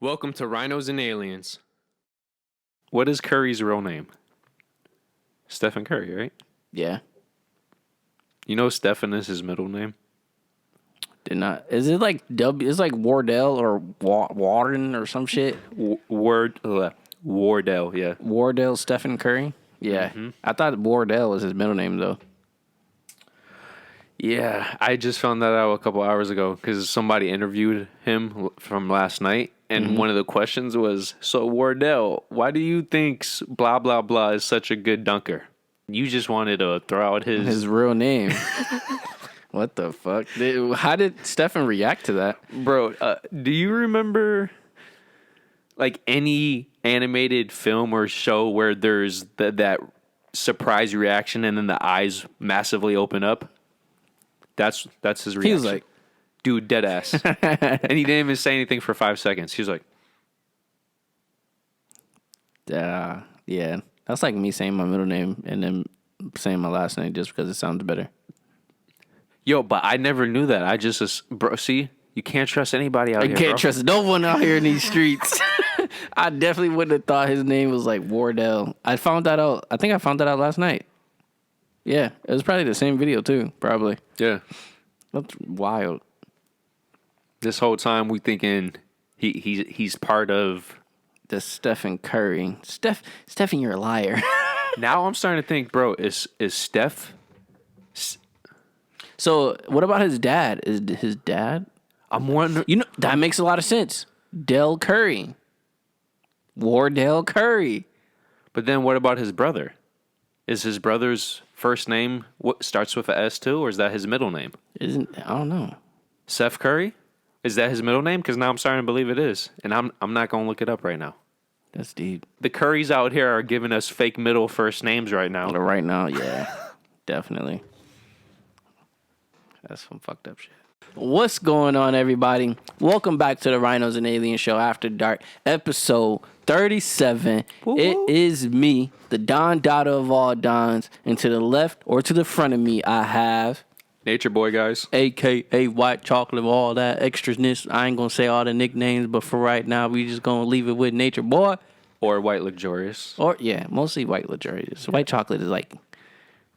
Welcome to Rhinos and Aliens. What is Curry's real name? Stephen Curry, right? Yeah. You know Stephen is his middle name? Did not. Is it like It's like Wardell or Warden or some shit? Wardell, yeah. Wardell Stephen Curry? Yeah. Mm-hmm. I thought Wardell was his middle name, though. Yeah, I just found that out a couple hours ago because somebody interviewed him from last night, and one of the questions was, so Wardell, why do you think blah, blah, blah is such a good dunker? You just wanted to throw out his real name. What the fuck? How did Stefan react to that? Bro, do you remember like any animated film or show where there's that surprise reaction and then the eyes massively open up? That's his reaction. He was like, dude, dead ass. And he didn't even say anything for 5 seconds. He was like, yeah. That's like me saying my middle name and then saying my last name just because it sounds better. Yo, but I never knew that. I just, bro, see, you can't trust anybody out here. I can't trust no one out here in these streets. I definitely wouldn't have thought his name was like Wardell. I think I found that out last night. Yeah, it was probably the same video too, probably. Yeah. That's wild. This whole time we thinking he's part of the Stephen Curry. Stephen, you're a liar. Now I'm starting to think, bro, is Steph? So what about his dad? Is his dad? I'm wondering. You know, that makes a lot of sense. Del Curry. Wardell Curry. But then what about his brother? Is his brother's first name what starts with a S too, or is that his middle name? I don't know. Seth Curry? Is that his middle name? Because now I'm starting to believe it is, and I'm not gonna look it up right now. That's deep. The Currys out here are giving us fake middle first names right now. Right now, yeah, definitely. That's some fucked up shit. What's going on, everybody? Welcome back to the Rhinos and Aliens Show After Dark, episode 37. Woo-hoo. It is me, the Don Dada of all Dons, and to the left or to the front of me, I have Nature Boy, guys. AKA White Chocolate, all that extraness. I ain't gonna say all the nicknames, but for right now, we just gonna leave it with Nature Boy. Or White Luxurious. Or, yeah, mostly White Luxurious. White Chocolate is like,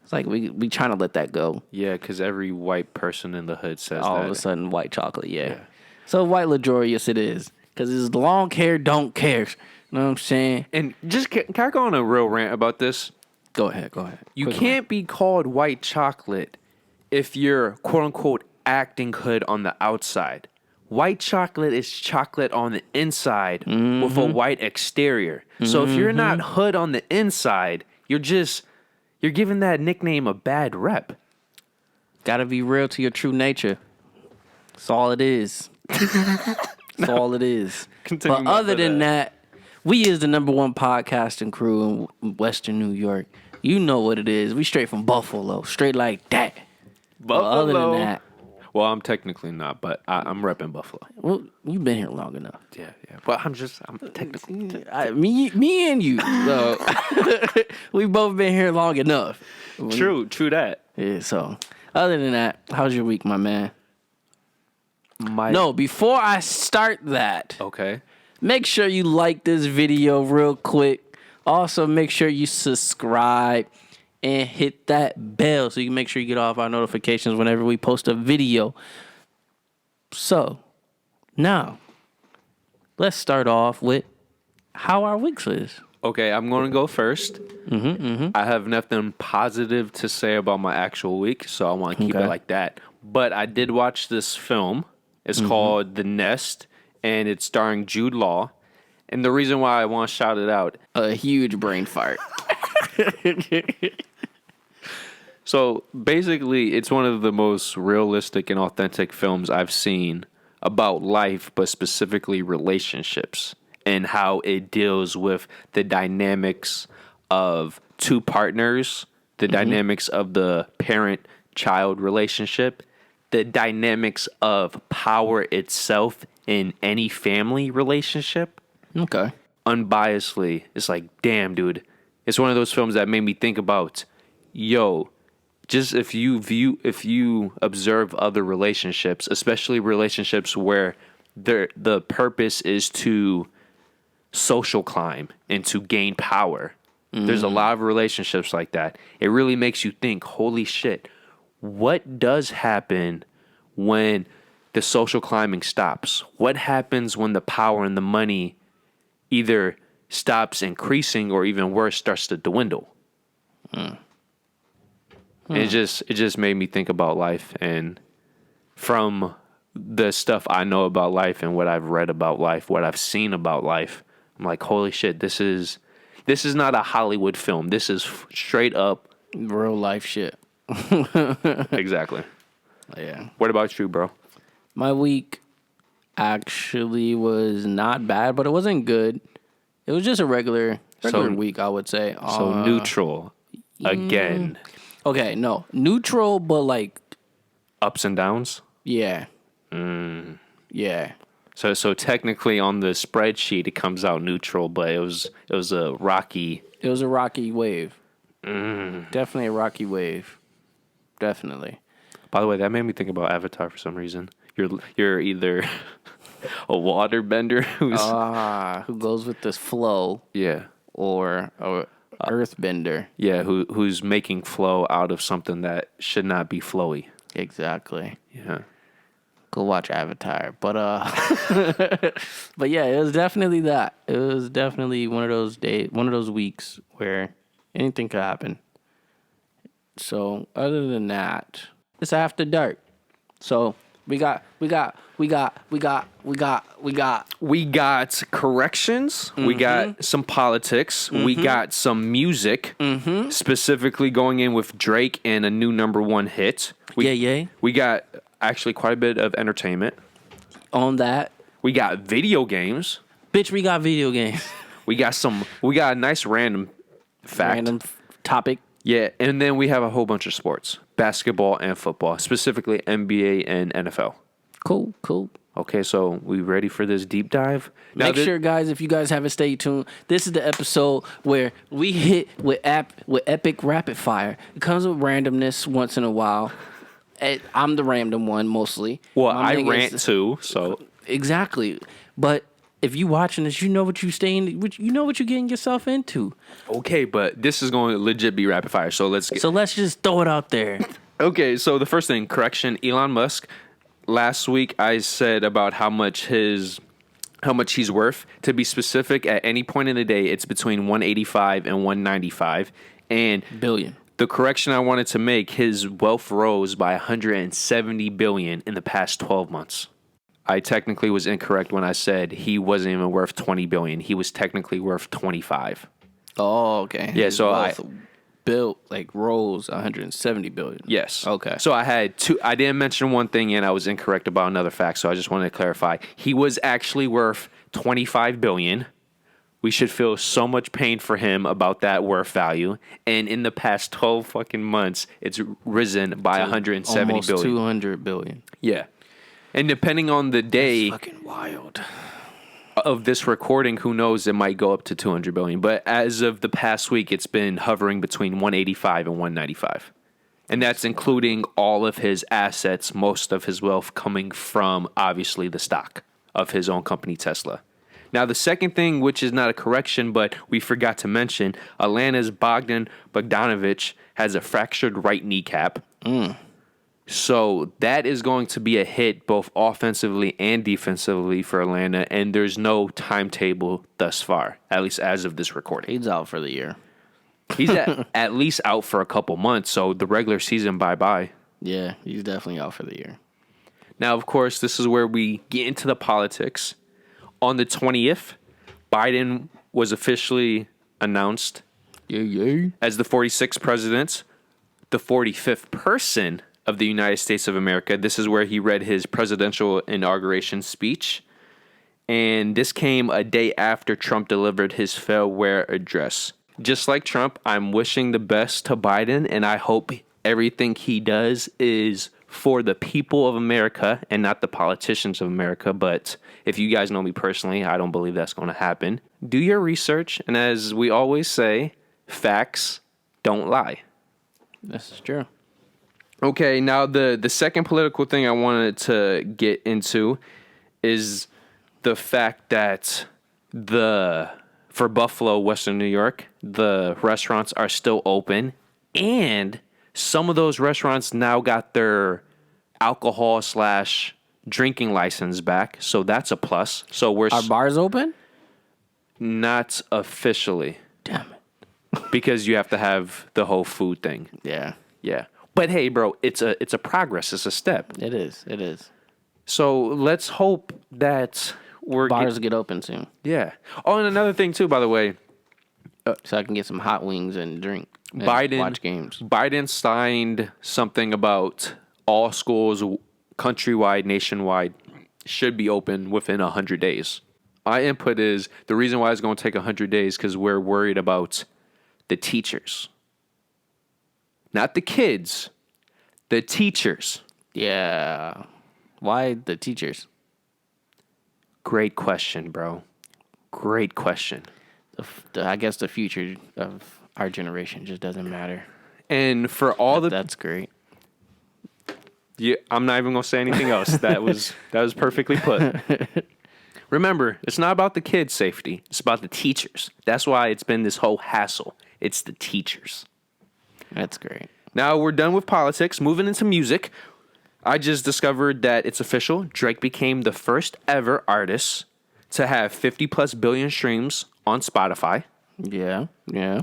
it's like we trying to let that go. Yeah, because every white person in the hood says all that. of a sudden, White Chocolate, yeah. So White Luxurious it is. Because it's long hair don't care. You know what I'm saying? And just, can I go on a real rant about this? Go ahead. You can't be called White Chocolate if you're, quote-unquote, acting hood on the outside. White chocolate is chocolate on the inside with a white exterior. So if you're not hood on the inside, you're giving that nickname a bad rep. Gotta be real to your true nature. That's all it is. That's all it is. But other than that, we is the number one podcasting crew in Western New York. You know what it is. We straight from Buffalo. Straight like that. Buffalo. But other than that. Well, I'm technically not, but I'm repping Buffalo. Well, you've been here long enough. Yeah. But I'm technically. Me and you. So we've both been here long enough. True that. Yeah, so other than that, how's your week, my man? No, before I start that. Okay. Make sure you like this video real quick. Also, make sure you subscribe and hit that bell so you can make sure you get all of our notifications whenever we post a video. So, now, let's start off with how our weeks is. Okay, I'm going to go first. I have nothing positive to say about my actual week, so I want to keep it like that. But I did watch this film. It's called The Nest, and it's starring Jude Law. And the reason why I want to shout it out... A huge brain fart. So, basically, it's one of the most realistic and authentic films I've seen about life, but specifically relationships, and how it deals with the dynamics of two partners, the dynamics of the parent-child relationship, the dynamics of power itself in any family relationship. Okay. Unbiasedly, it's like, damn, dude. It's one of those films that made me think about, just if you observe other relationships, especially relationships where the purpose is to social climb and to gain power. There's a lot of relationships like that. It really makes you think, holy shit, what does happen when the social climbing stops? What happens when the power and the money either stops increasing or even worse, starts to dwindle? And it just made me think about life, and from the stuff I know about life and what I've read about life, what I've seen about life, I'm like, holy shit, this is not a Hollywood film. This is straight up Real life shit. exactly. Yeah. What about you, bro? My week actually was not bad, but it wasn't good. It was just a regular week, I would say. So neutral again. Okay, no. Neutral, but like, Ups and downs. yeah. Yeah. So technically on the spreadsheet it comes out neutral, but it was a rocky. It was a rocky wave. Definitely a rocky wave. Definitely. By the way, that made me think about Avatar for some reason. You're either a waterbender Who goes with this flow, yeah, or a earthbender. yeah, who's making flow out of something that should not be flowy. Exactly. Yeah. Go watch Avatar. But but yeah, it was definitely that. It was definitely one of those weeks where anything could happen. So other than that, it's after dark. So we got corrections. We got some politics. We got some music. Specifically going in with Drake and a new #1 hit. We got actually quite a bit of entertainment. On that. We got video games. Bitch, we got video games. We got a nice random fact. Random topic. Yeah, and then we have a whole bunch of sports. Basketball and football, specifically NBA and NFL. Cool. Okay, so we ready for this deep dive? Make sure, guys, if you guys haven't stayed tuned, this is the episode where we hit with epic rapid fire. It comes with randomness once in a while. I'm the random one mostly. Well, I rant too, so exactly. But if you watching this, you know what you're getting yourself into. Okay, but this is going to legit be rapid fire. So let's just throw it out there. Okay, so the first thing, correction, Elon Musk. Last week I said about how much he's worth. To be specific, at any point in the day, it's between 185 and 195 and billion. The correction I wanted to make, his wealth rose by 170 billion in the past 12 months. I technically was incorrect when I said he wasn't even worth 20 billion. He was technically worth 25. Oh, okay. Yeah, so rose 170 billion. Yes. Okay. So I had two. I didn't mention one thing and I was incorrect about another fact. So I just wanted to clarify. He was actually worth 25 billion. We should feel so much pain for him about that worth value. And in the past 12 fucking months, it's risen by 170 almost billion. 200 billion. Yeah. And depending on the day That's fucking wild of this recording, who knows, it might go up to 200 billion. But as of the past week, it's been hovering between 185 and 195. And that's including all of his assets, most of his wealth coming from, obviously, the stock of his own company, Tesla. Now, the second thing, which is not a correction, but we forgot to mention, Atlanta's Bogdan Bogdanovic has a fractured right kneecap. So that is going to be a hit both offensively and defensively for Atlanta, and there's no timetable thus far, at least as of this recording. He's out for the year. He's at least out for a couple months, so the regular season, bye-bye. Yeah, he's definitely out for the year. Now, of course, this is where we get into the politics. On the 20th, Biden was officially announced as the 46th president, the 45th person of the United States of America. This is where he read his presidential inauguration speech. And this came a day after Trump delivered his farewell address. Just like Trump, I'm wishing the best to Biden, and I hope everything he does is for the people of America and not the politicians of America. But if you guys know me personally, I don't believe that's going to happen. Do your research, and as we always say, facts don't lie. This is true. Okay, now the second political thing I wanted to get into is the fact that for Buffalo, Western New York, the restaurants are still open, and some of those restaurants now got their alcohol / drinking license back, so that's a plus. So we're Are bars open? not officially Damn it. because you have to have the whole food thing. Yeah, Yeah, but hey, bro, it's a progress. It's a step. it is. It is. So let's hope that Bars get open soon, yeah. Oh, and another thing too, by the way, so I can get some hot wings and drink. And Biden watch games. Biden signed something about all schools countrywide, nationwide should be open within 100 days. My input is the reason why it's going to take 100 days because we're worried about the teachers, not the kids, the teachers. Yeah. Why the teachers? Great question, bro. Great question. I guess the future of our generation just doesn't matter. And for all That's great. Yeah, I'm not even gonna say anything else. That was perfectly put. Remember, it's not about the kids' safety. It's about the teachers. That's why it's been this whole hassle. It's the teachers. That's great. Now we're done with politics. Moving into music. I just discovered that it's official. Drake became the first ever artist to have 50 plus billion streams on Spotify. Yeah. Yeah.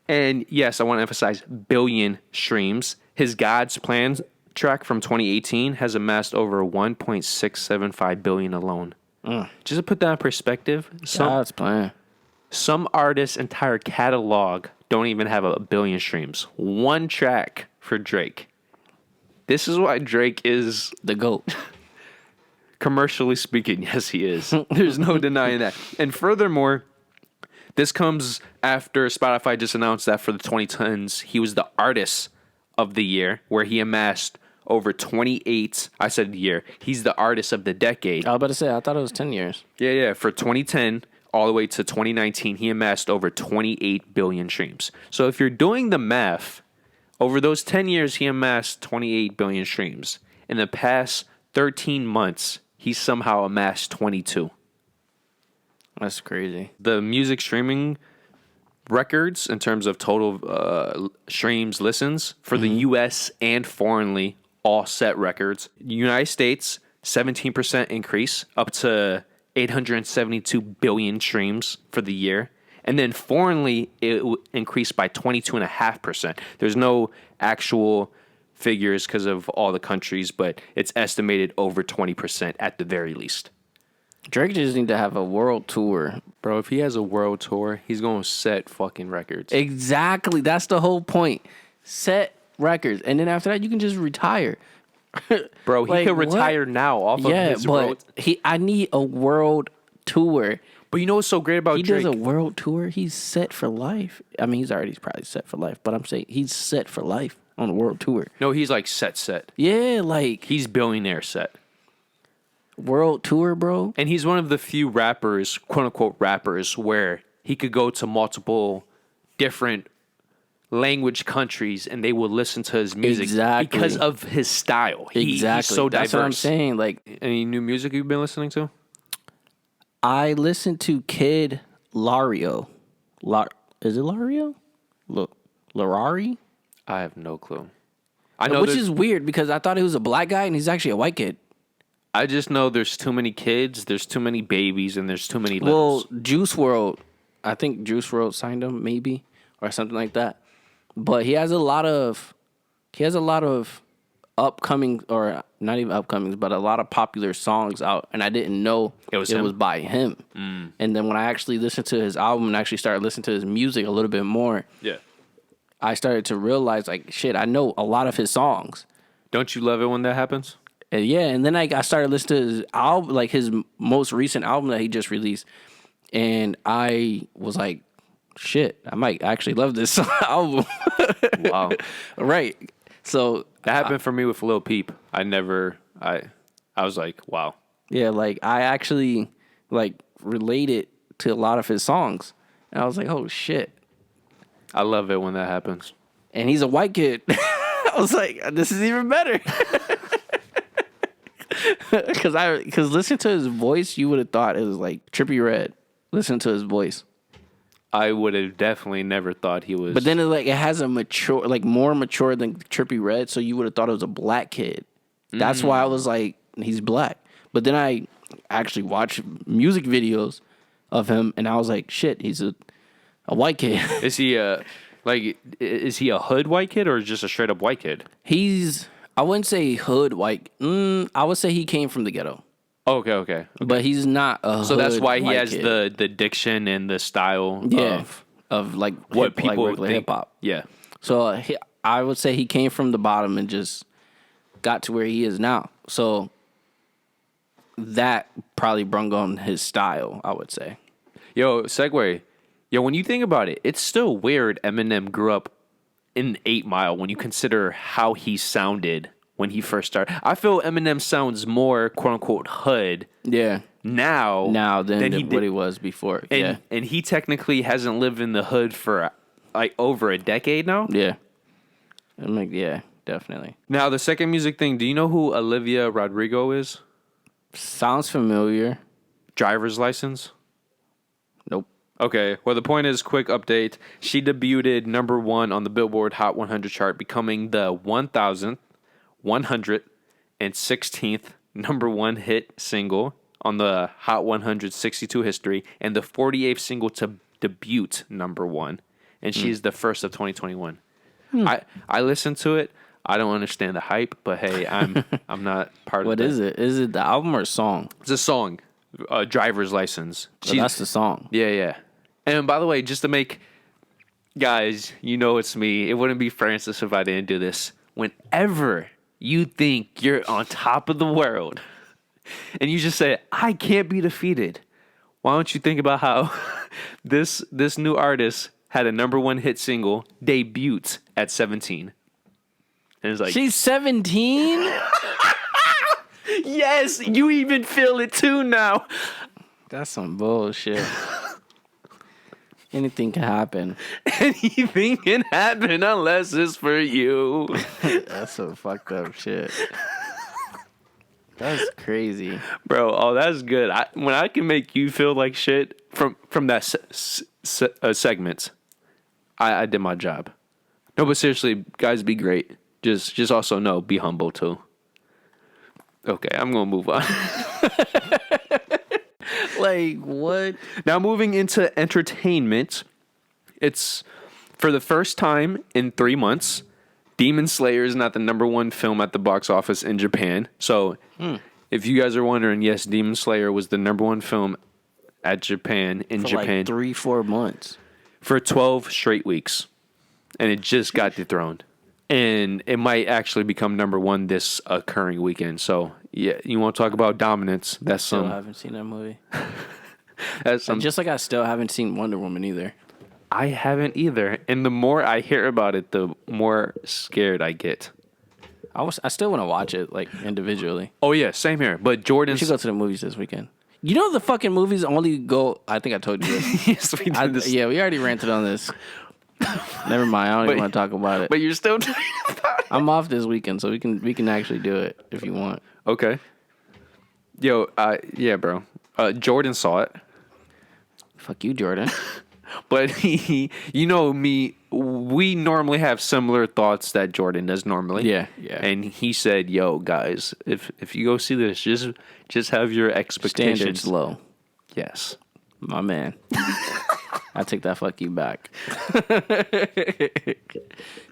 And yes, I want to emphasize billion streams. His God's Plan track from 2018 has amassed over 1.675 billion alone. Just to put that in perspective, God's plan. some artists' entire catalog don't even have a billion streams. One track for Drake. This is why Drake is, The GOAT. commercially speaking, yes, he is. There's no denying that. And furthermore, this comes after Spotify just announced that for the 2010s, he was the artist of the year, where he amassed over 28. I said year. He's the artist of the decade. I was about to say, I thought it was 10 years. Yeah. For 2010 all the way to 2019, he amassed over 28 billion streams. So if you're doing the math, over those 10 years, he amassed 28 billion streams. In the past 13 months, he somehow amassed 22. That's crazy. The music streaming records in terms of total streams, listens for the U.S. and foreignly all set records. United States, 17% increase up to 872 billion streams for the year. And then foreignly, it increased by 22.5%. There's no actual figures because of all the countries, but it's estimated over 20% at the very least. Drake just need to have a world tour. Bro, if he has a world tour, he's going to set fucking records. Exactly. That's the whole point. Set records. And then after that, you can just retire. Bro, he Like, could what? retire now off of his road. but I need a world tour. But you know what's so great about He Drake? does a world tour. He's set for life. I mean, he's probably set for life, but I'm saying he's set for life on a world tour. No, he's like set. Yeah, like He's billionaire set. world tour, bro. And he's one of the few rappers, quote unquote rappers, where he could go to multiple different language countries and they will listen to his music because of his style. He's so diverse. That's what I'm saying. Like, Any new music you've been listening to? I listened to Kid Lario. Is it Lario? Larari? I have no clue. I know Which is weird because I thought he was a black guy and he's actually a white kid. I just know there's too many kids, there's too many babies, and there's too many Well, littles. Juice WRLD, I think Juice WRLD signed him maybe or something like that. But he has a lot of upcoming, or not even upcomings, but a lot of popular songs out, and I didn't know It was him? by him. And then when I actually listened to his album and actually started listening to his music a little bit more, Yeah. I started to realize, like, shit, I know a lot of his songs. Don't you love it when that happens? And yeah, and then I started listening to his album, like his most recent album that he just released, and I was like, shit, I might actually love this album. Wow. Right. So That happened for me with Lil Peep. I was like, wow. yeah, like I actually like related to a lot of his songs, and I was like, oh shit. I love it when that happens. And he's a white kid I was like, this is even better. Because listen to his voice, you would have thought it was like Trippie Redd. Listen to his voice. I would have definitely never thought he was. But then it has a mature, like more mature than Trippie Redd, so you would have thought it was a black kid. That's why I was like, he's black. But then I actually watched music videos of him, and I was like, shit, he's a white kid. Is he is he a hood white kid or just a straight up white kid? I wouldn't say hood white. I would say he came from the ghetto. Okay. But he's not a So that's why he has kid. the diction and the style of like what people like think. hip hop. Yeah. So I would say he came from the bottom and just got to where he is now. So that probably brung on his style, I would say. Yo, segue. Yo, when you think about it, it's still weird Eminem grew up in 8 Mile when you consider how he sounded when he first started. I feel Eminem sounds more quote unquote hood now than what he was before. And he technically hasn't lived in the hood for like over a decade now. Yeah. Definitely. Now the second music thing, do you know who Olivia Rodrigo is? Sounds familiar. Driver's license? Nope. Okay, well, the point is, quick update. She debuted number 1 on the Billboard Hot 100 chart, becoming the 1,116th number 1 hit single on the Hot 162 history, and the 48th single to debut number 1. And she's the first of 2021. I listened to it. I don't understand the hype, but hey, I'm not part of it. What is it? Is it the album or a song? It's a song, Driver's License. So that's the song. Yeah. And by the way, just to make guys, you know it's me. It wouldn't be Francis if I didn't do this. Whenever you think you're on top of the world and you just say, I can't be defeated, why don't you think about how this new artist had a number 1 hit single, debuted at 17. And it's like, she's 17? yes, you even feel it too now. That's some bullshit. Anything can happen. Anything can happen unless it's for you. That's some fucked up shit. That's crazy. Bro, oh, that's good. When I can make you feel like shit from that segment, I did my job. No, but seriously, guys, be great. Just also know, be humble too. Okay, I'm going to move on. Like, what? Now, moving into entertainment, it's for the first time in 3 months, Demon Slayer is not the number 1 film at the box office in Japan. So, if you guys are wondering, yes, Demon Slayer was the number 1 film at Japan For like 3-4 months. For 12 straight weeks. And it just got dethroned. And it might actually become number 1 this occurring weekend. So, yeah, you want to talk about dominance? That's I haven't seen that movie. That's some. Just like I still haven't seen Wonder Woman either. I haven't either. And the more I hear about it, the more scared I get. I still want to watch it, like, individually. Oh, yeah, same here. But Jordan We should go to the movies this weekend. You know the fucking movies only go... I think I told you this. Yes, we did this. Yeah, we already ranted on this. Never mind. I don't even want to talk about it. But you're still talking about it. I'm off this weekend, so we can actually do it if you want. Okay. Yo, yeah, bro. Jordan saw it. Fuck you, Jordan. But he, you know me, we normally have similar thoughts that Jordan does normally. Yeah. And he said, "Yo, guys, if you go see this, just have your expectations Standards low." Yes, my man. I take that fuck you back.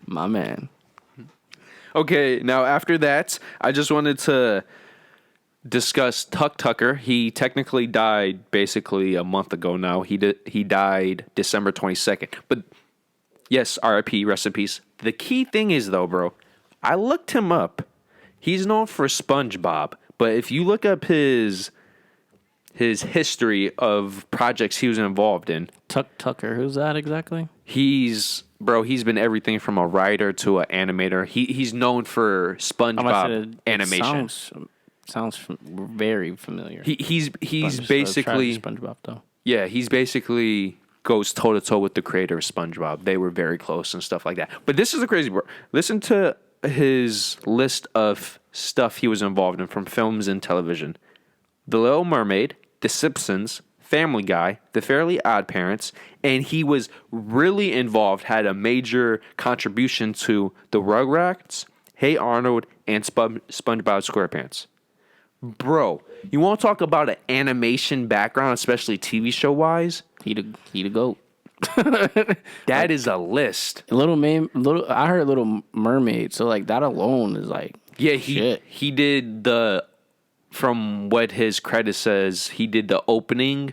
My man. Okay, now after that, I just wanted to discuss Tuck Tucker. He technically died basically a month ago now. He died December 22nd. But yes, RIP, rest in peace. The key thing is though, bro, I looked him up. He's known for SpongeBob, but if you look up his history of projects he was involved in, Tucker, who's that exactly? he's been everything from a writer to an animator. He's known for SpongeBob animation. Sounds very familiar. He's basically SpongeBob though. Yeah, he's basically goes toe to toe with the creator of SpongeBob. They were very close and stuff like that. But this is the crazy part. Listen to his list of stuff he was involved in from films and television. The Little Mermaid, The Simpsons, Family Guy, The Fairly Odd Parents, and he was really involved, had a major contribution to The Rugrats, Hey Arnold, and SpongeBob SquarePants. Bro, you want to talk about an animation background, especially TV show wise? He the goat. That is a list. I heard Little Mermaid, so like that alone is like Yeah, shit. he did from what his credit says, he did the opening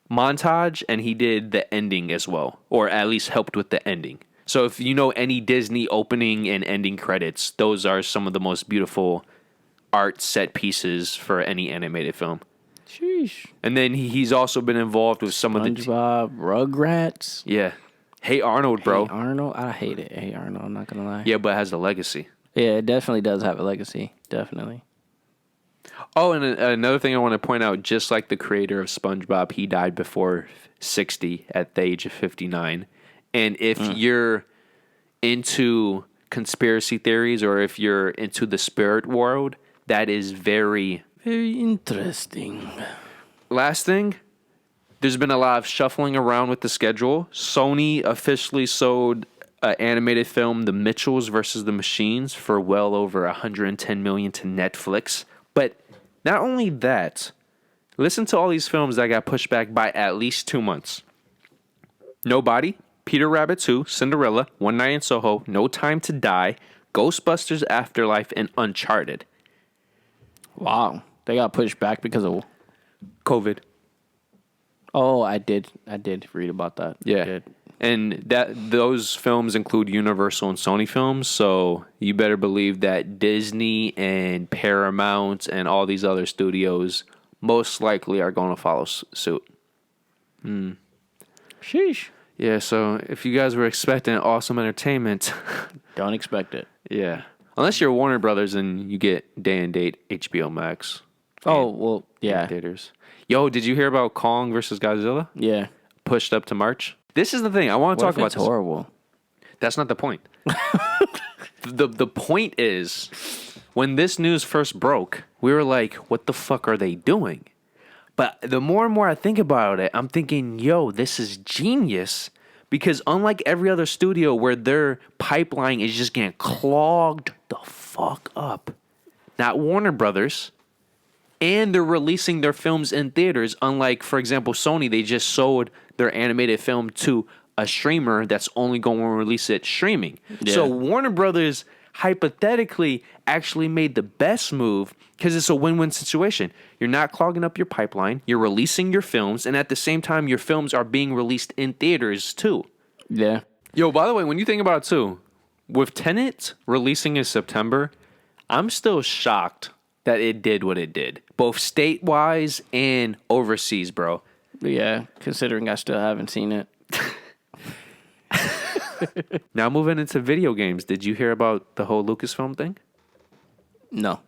montage and he did the ending as well, or at least helped with the ending. So if you know any Disney opening and ending credits, those are some of the most beautiful art set pieces for any animated film. Sheesh. And then he's also been involved with some of the SpongeBob, Rugrats. yeah. Hey Arnold, bro. Hey Arnold, I hate it. Hey Arnold, I'm not gonna lie. Yeah, but it has a legacy. Yeah, it definitely does have a legacy. Definitely. Oh, and another thing I want to point out, just like the creator of SpongeBob, he died before 60 at the age of 59. And if you're into conspiracy theories or if you're into the spirit world, that is very, very interesting. Last thing, there's been a lot of shuffling around with the schedule. Sony officially sold an animated film, The Mitchells versus the Machines, for well over $110 million to Netflix. But not only that, listen to all these films that got pushed back by at least 2 months. Nobody, Peter Rabbit 2, Cinderella, One Night in Soho, No Time to Die, Ghostbusters Afterlife, and Uncharted. Wow. They got pushed back because of COVID. Oh, I did read about that. Yeah. And those films include Universal and Sony films, so you better believe that Disney and Paramount and all these other studios most likely are going to follow suit. Sheesh. Yeah, so if you guys were expecting awesome entertainment, Don't expect it. yeah. Unless you're Warner Brothers and you get day and date HBO Max. Oh, well, yeah. Theaters. Yo, did you hear about Kong versus Godzilla? Yeah. Pushed up to March. This is the thing. I want to talk about this. Horrible. That's not the point. The point is, when this news first broke, we were like, what the fuck are they doing? But the more and more I think about it, I'm thinking, yo, this is genius. Because unlike every other studio where their pipeline is just getting clogged the fuck up, not Warner Brothers, and they're releasing their films in theaters. Unlike, for example, Sony, they just sold their animated film to a streamer that's only going to release it streaming. Yeah. So Warner Brothers hypothetically actually made the best move because it's a win-win situation. You're not clogging up your pipeline. You're releasing your films, and at the same time, your films are being released in theaters too. Yeah. Yo, by the way, when you think about it too, with Tenet releasing in September, I'm still shocked that it did what it did, both state-wise and overseas, bro. Yeah, considering I still haven't seen it. Now moving into video games, did you hear about the whole Lucasfilm thing? No.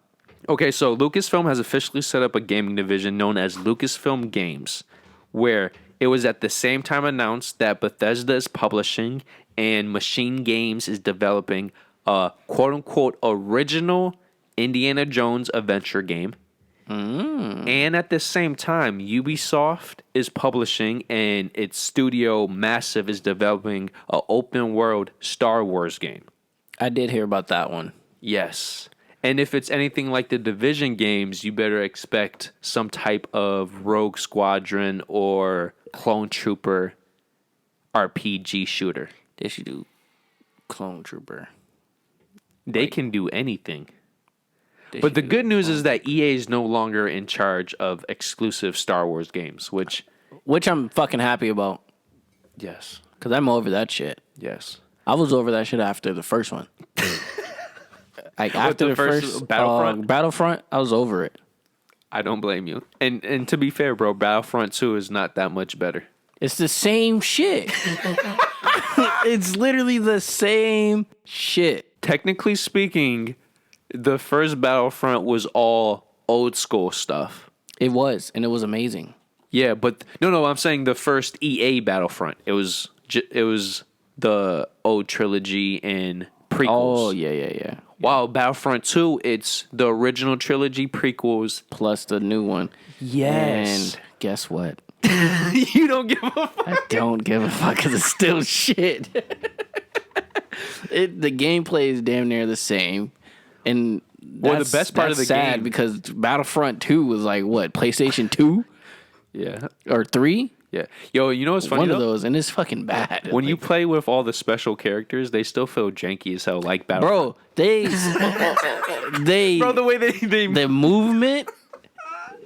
Okay, so Lucasfilm has officially set up a gaming division known as Lucasfilm Games, where it was at the same time announced that Bethesda is publishing and Machine Games is developing a quote-unquote original Indiana Jones adventure game. And at the same time, Ubisoft is publishing and its studio Massive is developing an open world Star Wars game. I did hear about that one. Yes. And if it's anything like the Division games, you better expect some type of Rogue Squadron or Clone Trooper RPG shooter. They should do Clone Trooper. They can do anything. But the good news is that EA is no longer in charge of exclusive Star Wars games, which I'm fucking happy about. Yes. Because I'm over that shit. Yes. I was over that shit after the first one. Like after the first Battlefront, I was over it. I don't blame you. And to be fair, bro, Battlefront 2 is not that much better. It's the same shit. It's literally the same shit. Technically speaking, the first Battlefront was all old school stuff. It was, and it was amazing. Yeah, but no, I'm saying the first EA Battlefront. It was the old trilogy and prequels. Oh, yeah. While Battlefront 2, it's the original trilogy prequels. Plus the new one. Yes. And guess what? You don't give a fuck. I don't give a fuck because it's still shit. The gameplay is damn near the same. And Well, the best part of the sad game, because Battlefront 2 was like, what, PlayStation 2? Yeah. Or 3? Yeah. Yo, you know what's funny? One of those, and it's fucking bad. When you play with all the special characters, they still feel janky as hell, like Bro, Battlefront. Bro, the way they the movement,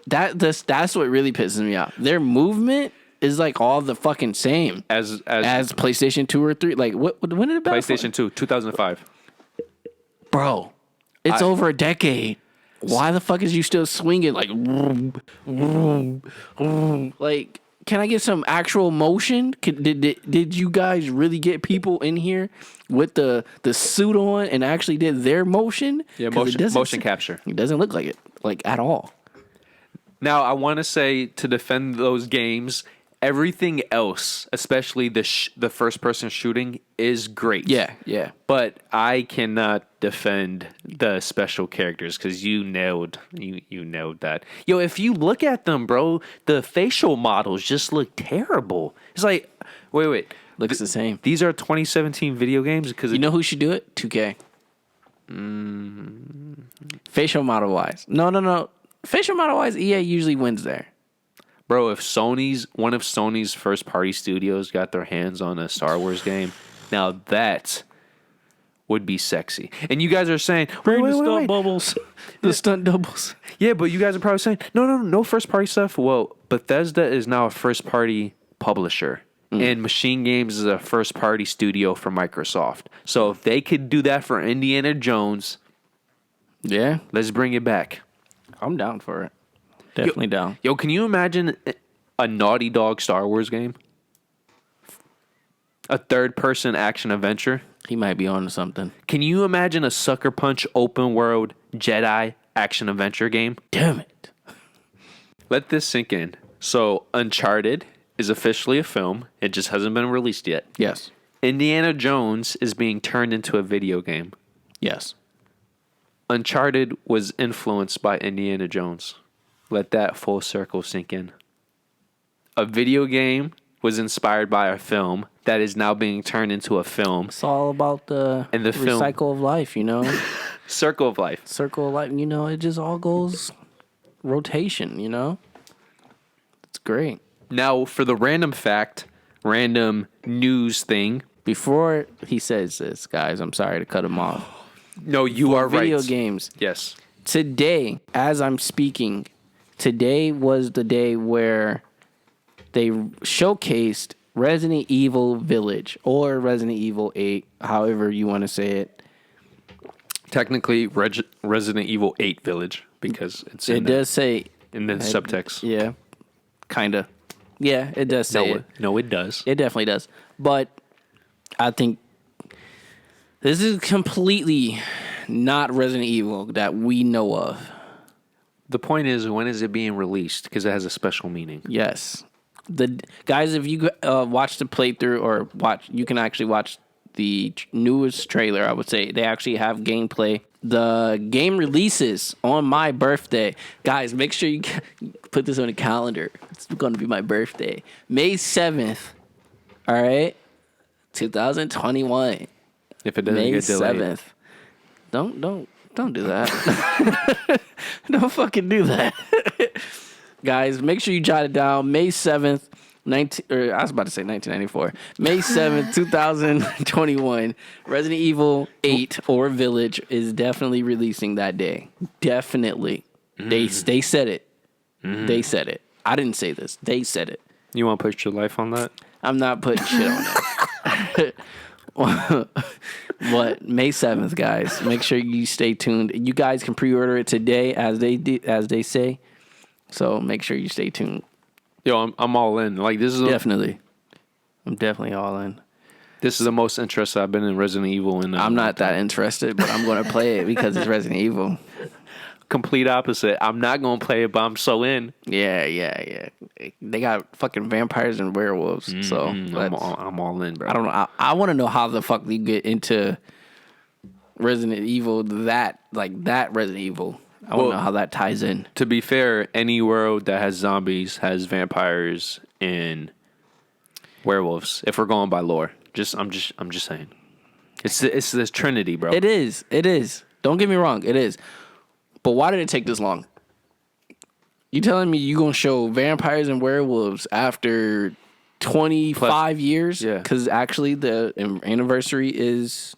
that's what really pisses me off. Their movement is like all the fucking same as PlayStation 2 or 3. Like, when did it PlayStation 2, 2005. Bro, it's over a decade. Why the fuck is you still swinging like like? Can I get some actual motion? Did you guys really get people in here with the suit on and actually did their motion? Yeah, motion capture. It doesn't look like it, like at all. Now, I want to say, to defend those games, everything else, especially the first-person shooting, is great. Yeah. But I cannot defend the special characters because you nailed that. Yo, if you look at them, bro, the facial models just look terrible. It's like, wait. Looks the same. These are 2017 video games because you know who should do it? 2K. Facial model wise. No. Facial model wise, EA usually wins there. Bro, if one of Sony's first party studios got their hands on a Star Wars game, now that would be sexy. And you guys are saying, wait. The stunt doubles. Yeah, but you guys are probably saying, no first party stuff. Well, Bethesda is now a first party publisher. And Machine Games is a first party studio for Microsoft. So if they could do that for Indiana Jones, yeah, let's bring it back. I'm down for it. Definitely down. Yo, can you imagine a Naughty Dog Star Wars game? A third-person action adventure? He might be on to something. Can you imagine a Sucker Punch open-world Jedi action adventure game? Damn it. Let this sink in. So, Uncharted is officially a film. It just hasn't been released yet. Yes. Indiana Jones is being turned into a video game. Yes. Uncharted was influenced by Indiana Jones. Let that full circle sink in. A video game was inspired by a film that is now being turned into a film. It's all about the cycle of life, you know? Circle of life. Circle of life, you know, it just all goes rotation, you know? It's great. Now, for the random news thing. Before he says this, guys, I'm sorry to cut him off. No, you are right. Video games. Yes. Today, as I'm speaking, today was the day where they showcased Resident Evil Village or Resident Evil 8, however you want to say it. Technically, Resident Evil 8 Village, because it does say in the subtext. Yeah, kind of. Yeah, it does say it. No, it does. It definitely does. But I think this is completely not Resident Evil that we know of. The point is, when is it being released? Because it has a special meaning. Yes. Guys, if you watch the playthrough you can actually watch the newest trailer, I would say. They actually have gameplay. The game releases on my birthday. Guys, make sure you put this on the calendar. It's going to be my birthday. May 7th. All right? 2021. If it doesn't May get delayed. 7th. Don't do that. Don't fucking do that. Guys, make sure you jot it down. May 7th, I was about to say 1994. May 7th, 2021. Resident Evil 8 or Village is definitely releasing that day. Definitely. They said it. They said it. I didn't say this. They said it. You want to put your life on that? I'm not putting shit on it. But May 7th, guys. Make sure you stay tuned. You guys can pre-order it today, as they say. So make sure you stay tuned. Yo, I'm all in. Like, this is definitely. I'm definitely all in. This is the most interested I've been in Resident Evil. I'm not that interested, but I'm going to play it because it's Resident Evil. Complete opposite. I'm not going to play it, but I'm so in. Yeah. They got fucking vampires and werewolves, so I'm all in, bro. I don't know. I want to know how the fuck you get into Resident Evil, that Resident Evil. I don't know how that ties in. To be fair, any world that has zombies has vampires and werewolves. If we're going by lore, I'm just saying, it's this trinity, bro. It is. Don't get me wrong, it is. But why did it take this long? You telling me you gonna show vampires and werewolves after 25 years? Yeah. Because actually the anniversary is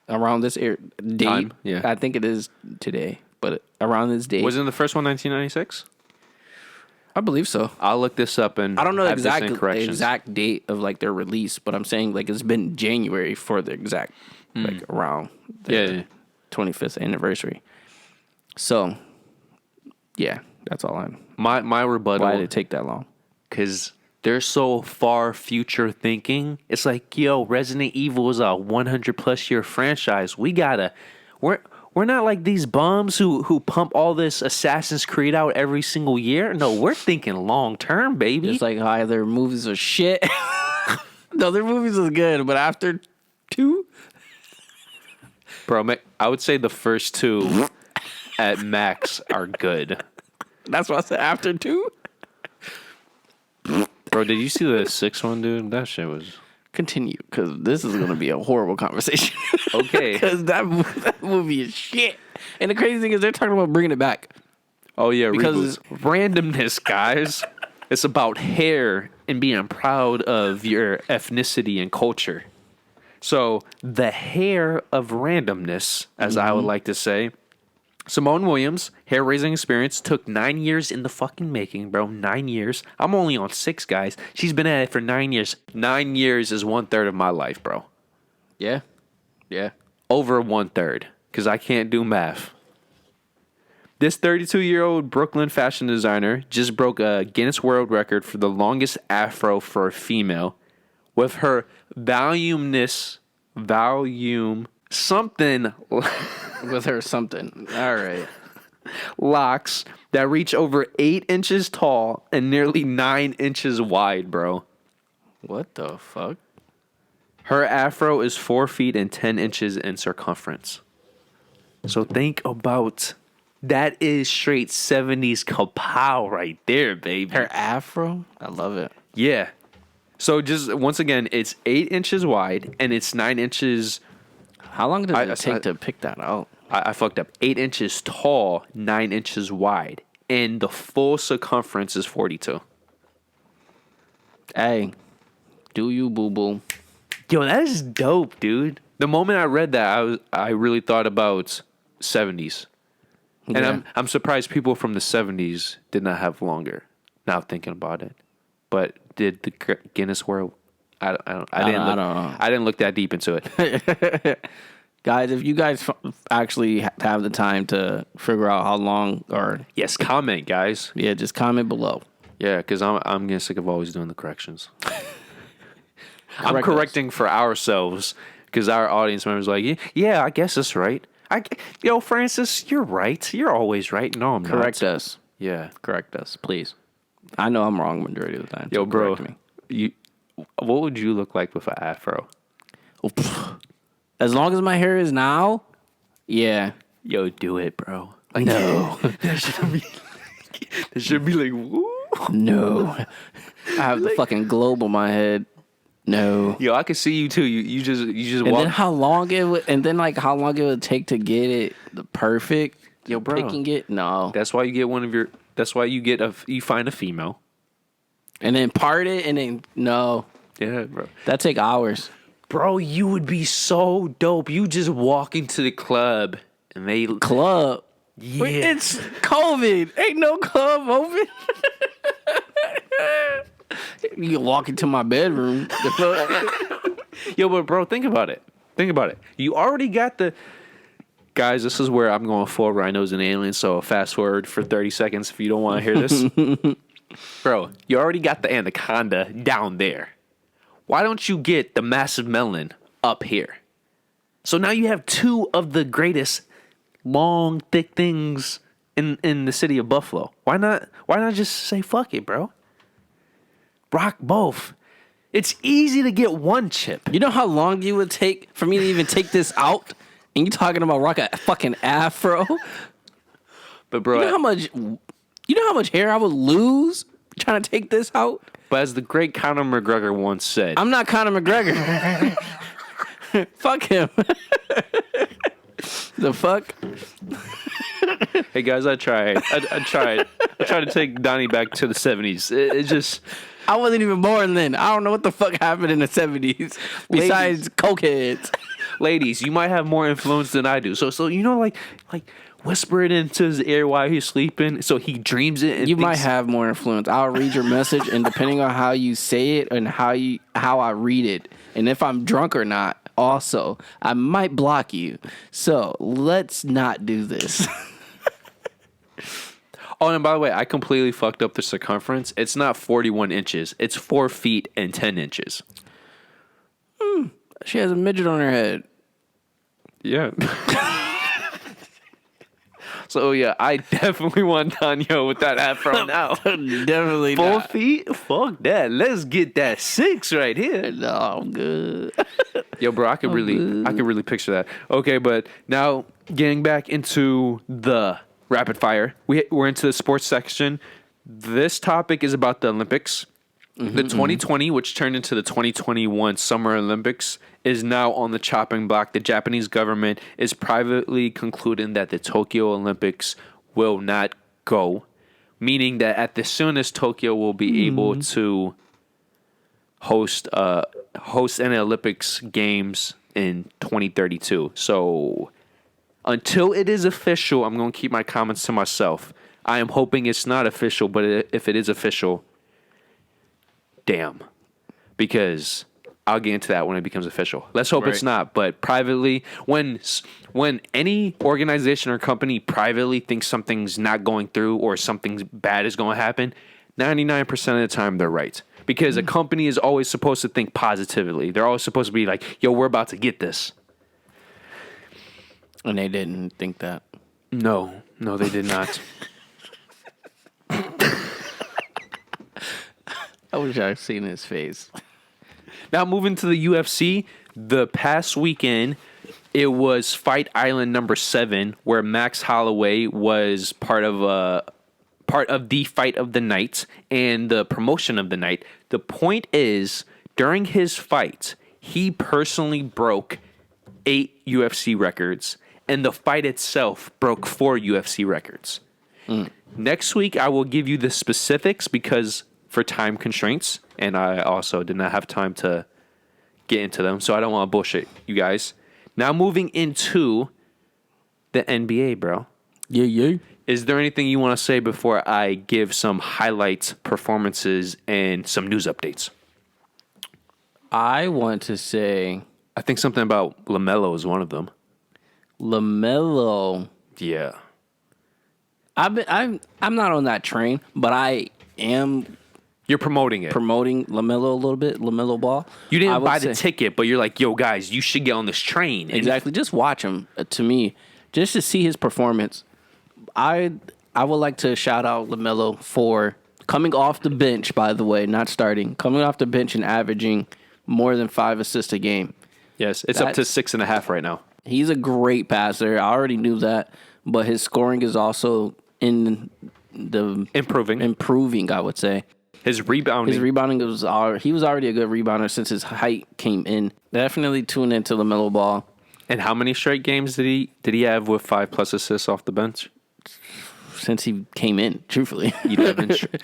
around this date. Time, yeah. I think it is today, but around this date. Wasn't the first one 1996? I believe so. I'll look this up and I don't know have this in the corrections. exact date of like their release, but I'm saying like it's been January for the exact like around the 25th anniversary. So, yeah, that's all I'm. My rebuttal. Why did it take that long? Because they're so far future thinking. It's like, yo, Resident Evil is a 100+ year franchise. We're not like these bums who pump all this Assassin's Creed out every single year. No, we're thinking long term, baby. Just like how their movies are shit. No, their movies are good, but after 2, bro, I would say the first 2 at max are good. that's what I said. After 2, Bro, did you see the 6th one, dude? That shit was... continue, because this is going to be a horrible conversation. Okay. Because that movie is shit. And the crazy thing is they're talking about bringing it back. Oh, yeah, Because- randomness, guys. It's about hair and being proud of your ethnicity and culture. So, the hair of randomness, as I would like to say, Simone Williams' hair-raising experience took 9 years in the fucking making, bro. 9 years. I'm only on 6, guys. She's been at it for 9 years. 9 years is 1/3 of my life, bro. Yeah. Yeah. Over 1/3, because I can't do math. This 32-year-old Brooklyn fashion designer just broke a Guinness World Record for the longest afro for a female with her volume something With her something. All right. locks that reach over 8 inches tall and nearly 9 inches wide, bro. What the fuck? Her afro is 4 feet and 10 inches in circumference. So think about that is straight 70s kapow right there, baby. Her afro? I love it. Yeah. So just once again, it's 8 inches wide and it's 9 inches. How long does it take to pick that out? I fucked up. 8 inches tall, 9 inches wide, and the full circumference is 42. Hey, do you, boo boo? Yo, that is dope, dude. The moment I read that, I really thought about 70s, and Yeah. I'm surprised people from the 70s did not have longer. Now thinking about it, but did the Guinness World? I don't know. I didn't look that deep into it. Guys, if you guys actually have the time to figure out how long, or Yes, comment, guys. yeah, just comment below. Yeah, because I'm getting sick of always doing the corrections. I'm Correct correcting for ourselves because our audience members are like, yeah, I guess that's right. Yo, Francis, you're right. You're always right. No, I'm Correct not. us. Yeah. Correct us, please. I know I'm wrong majority of the time. Yo, so bro, correct what would you look like with an afro? me. As long as my hair is now, yeah. Yo, do it, bro. No. That should be like, woo. No. I have the fucking globe on my head. No. Yo, I can see you too. You just And walk. then how long it would, how long it would take to get it the perfect. Yo, bro. Picking it, no. That's why you get one of your. That's why you find a female. And then part it, and then no. Yeah, bro. That take hours. Bro, you would be so dope. You just walk into the club and they Club. yeah. Wait, it's COVID. Ain't no club open. You can walk into my bedroom. Yo, but bro, think about it. Think about it. You already got the guys. This is where I'm going full Rhinos and Aliens. So fast forward for 30 seconds if you don't want to hear this. Bro, you already got the anaconda down there. Why don't you get the massive melon up here? So now you have two of the greatest long, thick things in the city of Buffalo. Why not just say fuck it, bro? Rock both. It's easy to get one chip. You know how long it would take for me to even take this out And you talking about rock a fucking afro? But bro, You know how much hair I would lose trying to take this out? but as the great Conor McGregor once said, I'm not Conor McGregor. Fuck him. The fuck? hey guys, I tried. I tried. I tried to take Donnie back to the 70s. It just... I wasn't even born then. I don't know what the fuck happened in the 70s besides cokeheads. Ladies, you might have more influence than I do. So you know, like whisper it into his ear while he's sleeping, so he dreams it. And You thinks, might have more influence. I'll read your message, and depending on how you say it and how I read it, and if I'm drunk or not, also I might block you. So let's not do this. Oh, and by the way, I completely fucked up the circumference. It's not 41 inches. It's 4 feet and 10 inches. She has a midget on her head. Yeah. So yeah, I definitely want Daniel with that afro now. Definitely 4 not. feet? Fuck that. Let's get that 6 right here. No, I'm good. Yo, bro, I could really picture that. Okay, but now getting back into the rapid fire, we're into the sports section. This topic is about the Olympics. The 2020, which turned into the 2021 Summer Olympics, is now on the chopping block. The Japanese government is privately concluding that the Tokyo Olympics will not go, meaning that at the soonest Tokyo will be able to host an Olympics games in 2032. So until it is official, I'm going to keep my comments to myself. I am hoping it's not official, but if it is official, damn, because I'll get into that when it becomes official. Let's hope it's not. But privately, when any organization or company privately thinks something's not going through or something bad is going to happen, 99% of the time they're right. Because a company is always supposed to think positively. They're always supposed to be like, yo, we're about to get this. And they didn't think that. No, they did not. I wish I'd seen his face. Now moving to the UFC, the past weekend, it was Fight Island number 7, where Max Holloway was part of the fight of the night and the promotion of the night. The point is, during his fight, he personally broke 8 UFC records, and the fight itself broke 4 UFC records. Next week, I will give you the specifics because for time constraints, and I also did not have time to get into them, so I don't want to bullshit you guys. Now moving into the NBA, bro. Yeah. Is there anything you want to say before I give some highlights, performances, and some news updates? I want to say I think something about LaMelo is one of them. LaMelo. Yeah. I'm not on that train, but I am You're promoting it. promoting LaMelo a little bit, LaMelo Ball. You I didn't would buy the say- ticket, but you're like, yo, guys, you should get on this train. And Exactly. Just watch him. To me, just to see his performance. I would like to shout out LaMelo for coming off the bench, by the way, not starting. Coming off the bench and averaging more than 5 assists a game. yes, it's up to 6.5 right now. He's a great passer. I already knew that. But his scoring is also in the improving, I would say. His rebounding. His rebounding he was already a good rebounder since his height came in. Definitely tune into LaMelo Ball. And how many straight games did he have with 5+ assists off the bench? Since he came in, truthfully.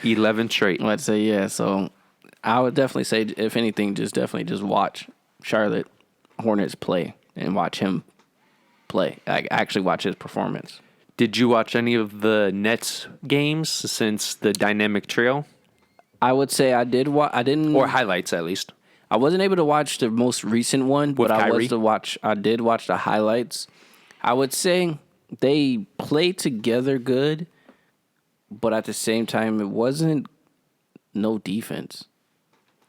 11 straight. I'd say, yeah. So I would definitely say, if anything, just watch Charlotte Hornets play and watch him play. Actually watch his performance. Did you watch any of the Nets games since the dynamic trio? I would say I did. I didn't. Or highlights, at least. I wasn't able to watch the most recent one, but Kyrie? I did watch the highlights. I would say they played together good, but at the same time, it wasn't no defense.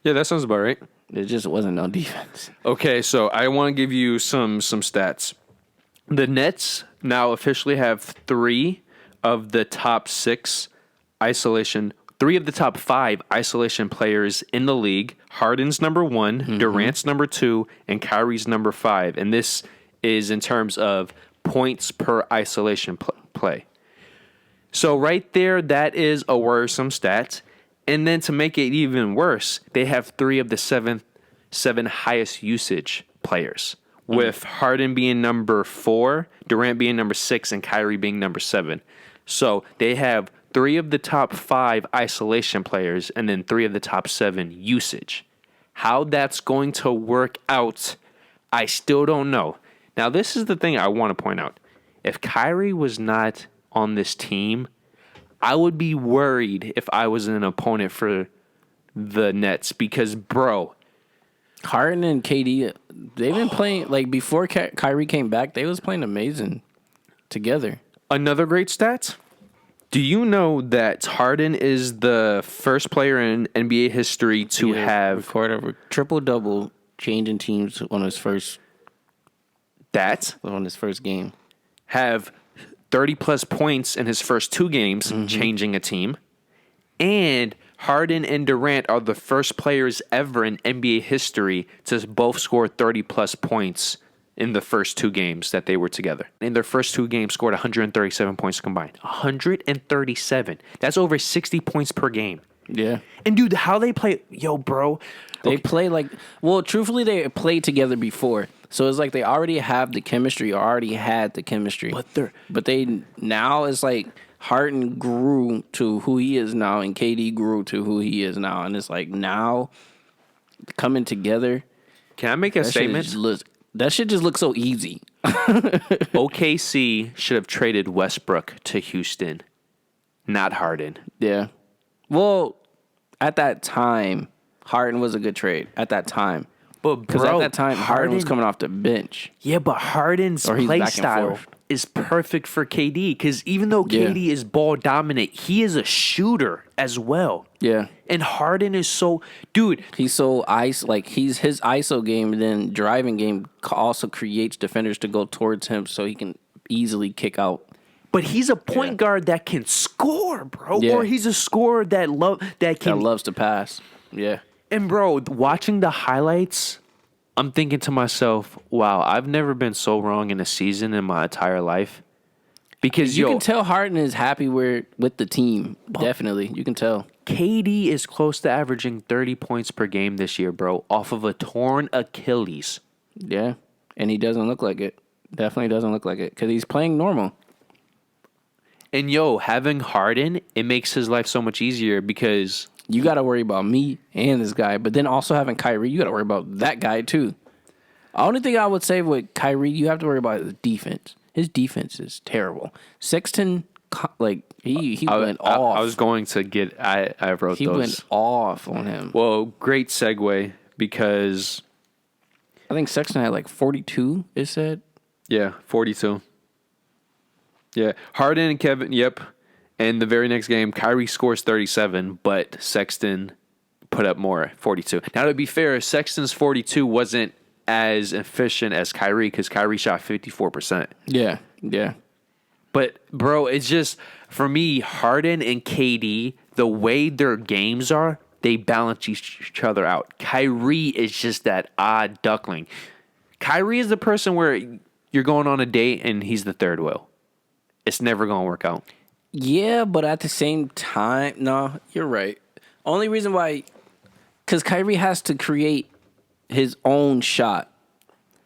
Yeah, that sounds about right. It just wasn't no defense. Okay, so I want to give you some stats. The Nets now officially have 3 of the top 6 isolation, 3 of the top 5 isolation players in the league. Harden's number 1, Durant's number 2, and Kyrie's number 5. And this is in terms of points per isolation play. So right there, that is a worrisome stat. And then to make it even worse, they have 3 of the seven highest usage players, with Harden being number 4, Durant being number 6, and Kyrie being number 7. So they have 3 of the top 5 isolation players and then 3 of the top 7 usage. How that's going to work out, I still don't know. Now, this is the thing I want to point out. If Kyrie was not on this team, I would be worried if I was an opponent for the Nets because, bro, Harden and KD, they've been playing, like, before Kyrie came back, they was playing amazing together. Another great stat. Do you know that Harden is the first player in NBA history to have recorded a triple-double changing teams on his first game? Have 30-plus points in his first 2 games, changing a team. And Harden and Durant are the first players ever in NBA history to both score 30-plus points in the first 2 games that they were together. In their first 2 games, scored 137 points combined. 137. That's over 60 points per game. Yeah. And, dude, how they play... Yo, bro. They play like... Well, truthfully, they played together before. So it's like they already have the chemistry or already had the chemistry. But they... Now it's like Harden grew to who he is now and KD grew to who he is now. And it's like now coming together... Can I make a statement? That shit just looks so easy. OKC should have traded Westbrook to Houston, not Harden. Yeah. Well, at that time, Harden was a good trade. At that time. Because at that time, Harden was coming off the bench. Yeah, but Harden's play style is perfect for KD. Because even though KD is ball dominant, he is a shooter as well. Yeah. And Harden is so... Dude. He's so like his ISO game and then driving game also creates defenders to go towards him so he can easily kick out. But he's a point guard that can score, bro. Yeah. Or he's a scorer that loves to pass. Yeah. And, bro, watching the highlights, I'm thinking to myself, wow, I've never been so wrong in a season in my entire life. Because, you can tell Harden is happy with the team. Definitely. You can tell. KD is close to averaging 30 points per game this year, bro, off of a torn Achilles. Yeah. And he doesn't look like it. Definitely doesn't look like it because he's playing normal. And, having Harden, it makes his life so much easier because... You got to worry about me and this guy. But then also having Kyrie, you got to worry about that guy, too. The only thing I would say with Kyrie, you have to worry about his defense. His defense is terrible. Sexton, like, he went off. I was going to get... I wrote those. He went off on him. Well, great segue because... I think Sexton had like 42, it said. Yeah, 42. Yeah, Harden and Kevin, yep. And the very next game, Kyrie scores 37, but Sexton put up more, 42. Now, to be fair, Sexton's 42 wasn't as efficient as Kyrie because Kyrie shot 54%. Yeah. But, bro, it's just, for me, Harden and KD, the way their games are, they balance each other out. Kyrie is just that odd duckling. Kyrie is the person where you're going on a date and he's the third wheel. It's never going to work out. Yeah, but at the same time, no, you're right. Only reason why, because Kyrie has to create his own shot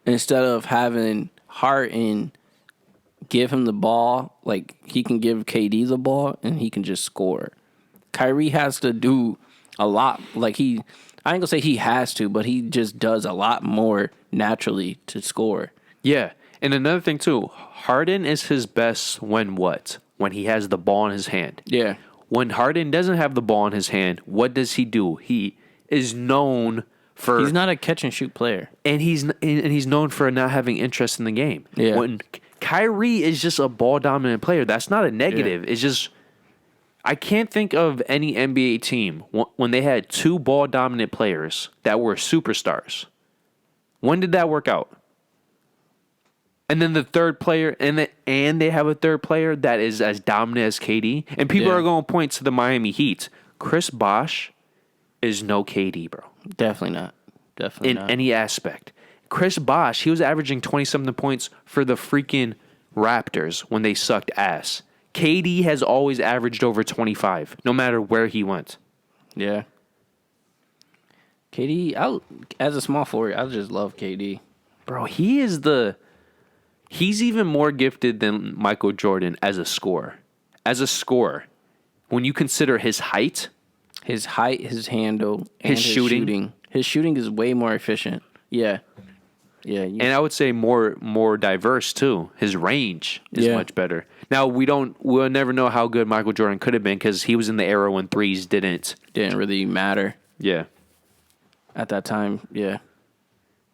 instead of having Harden give him the ball. Like, he can give KD the ball and he can just score. Kyrie has to do a lot. Like, I ain't going to say he has to, but he just does a lot more naturally to score. Yeah, and another thing, too, Harden is his best when what? When he has the ball in his hand. Yeah. When Harden doesn't have the ball in his hand, what does he do? He is known for... He's not a catch-and-shoot player. And he's known for not having interest in the game. Yeah. When Kyrie is just a ball-dominant player, that's not a negative. Yeah. It's just... I can't think of any NBA team when they had 2 ball-dominant players that were superstars. When did that work out? And then the third player, and they have a third player that is as dominant as KD. And people are going to point to the Miami Heat. Chris Bosh is no KD, bro. Definitely not. In any aspect. Chris Bosh, he was averaging 20-something points for the freaking Raptors when they sucked ass. KD has always averaged over 25, no matter where he went. Yeah. KD, as a small forward, I just love KD. Bro, he's even more gifted than Michael Jordan as a scorer. As a scorer, when you consider his height, his handle, and his shooting. His shooting is way more efficient. Yeah. Yeah. And I would say more diverse too. His range is much better. Now we'll never know how good Michael Jordan could have been because he was in the era when threes didn't really matter. Yeah. At that time, yeah.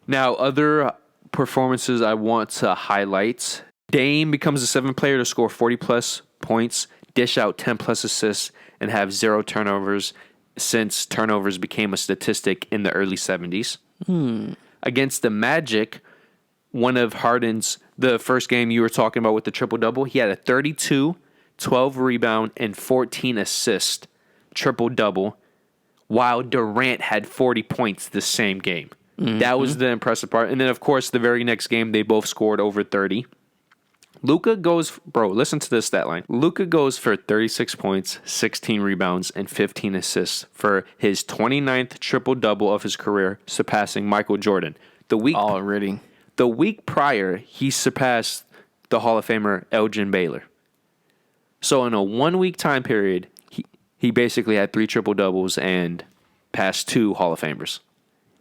Now other performances I want to highlight. Dame becomes the seventh player to score 40+ points, dish out 10+ assists, and have 0 turnovers since turnovers became a statistic in the early 70s. Against the Magic, one of Harden's, the first game you were talking about with the triple-double, he had a 32, 12 rebound, and 14 assist triple-double, while Durant had 40 points the same game. That was the impressive part. And then, of course, the very next game, they both scored over 30. Luka goes, bro, listen to this stat line. Luka goes for 36 points, 16 rebounds, and 15 assists for his 29th triple-double of his career, surpassing Michael Jordan. The week prior, he surpassed the Hall of Famer Elgin Baylor. So in a 1-week time period, he basically had 3 triple-doubles and passed 2 Hall of Famers.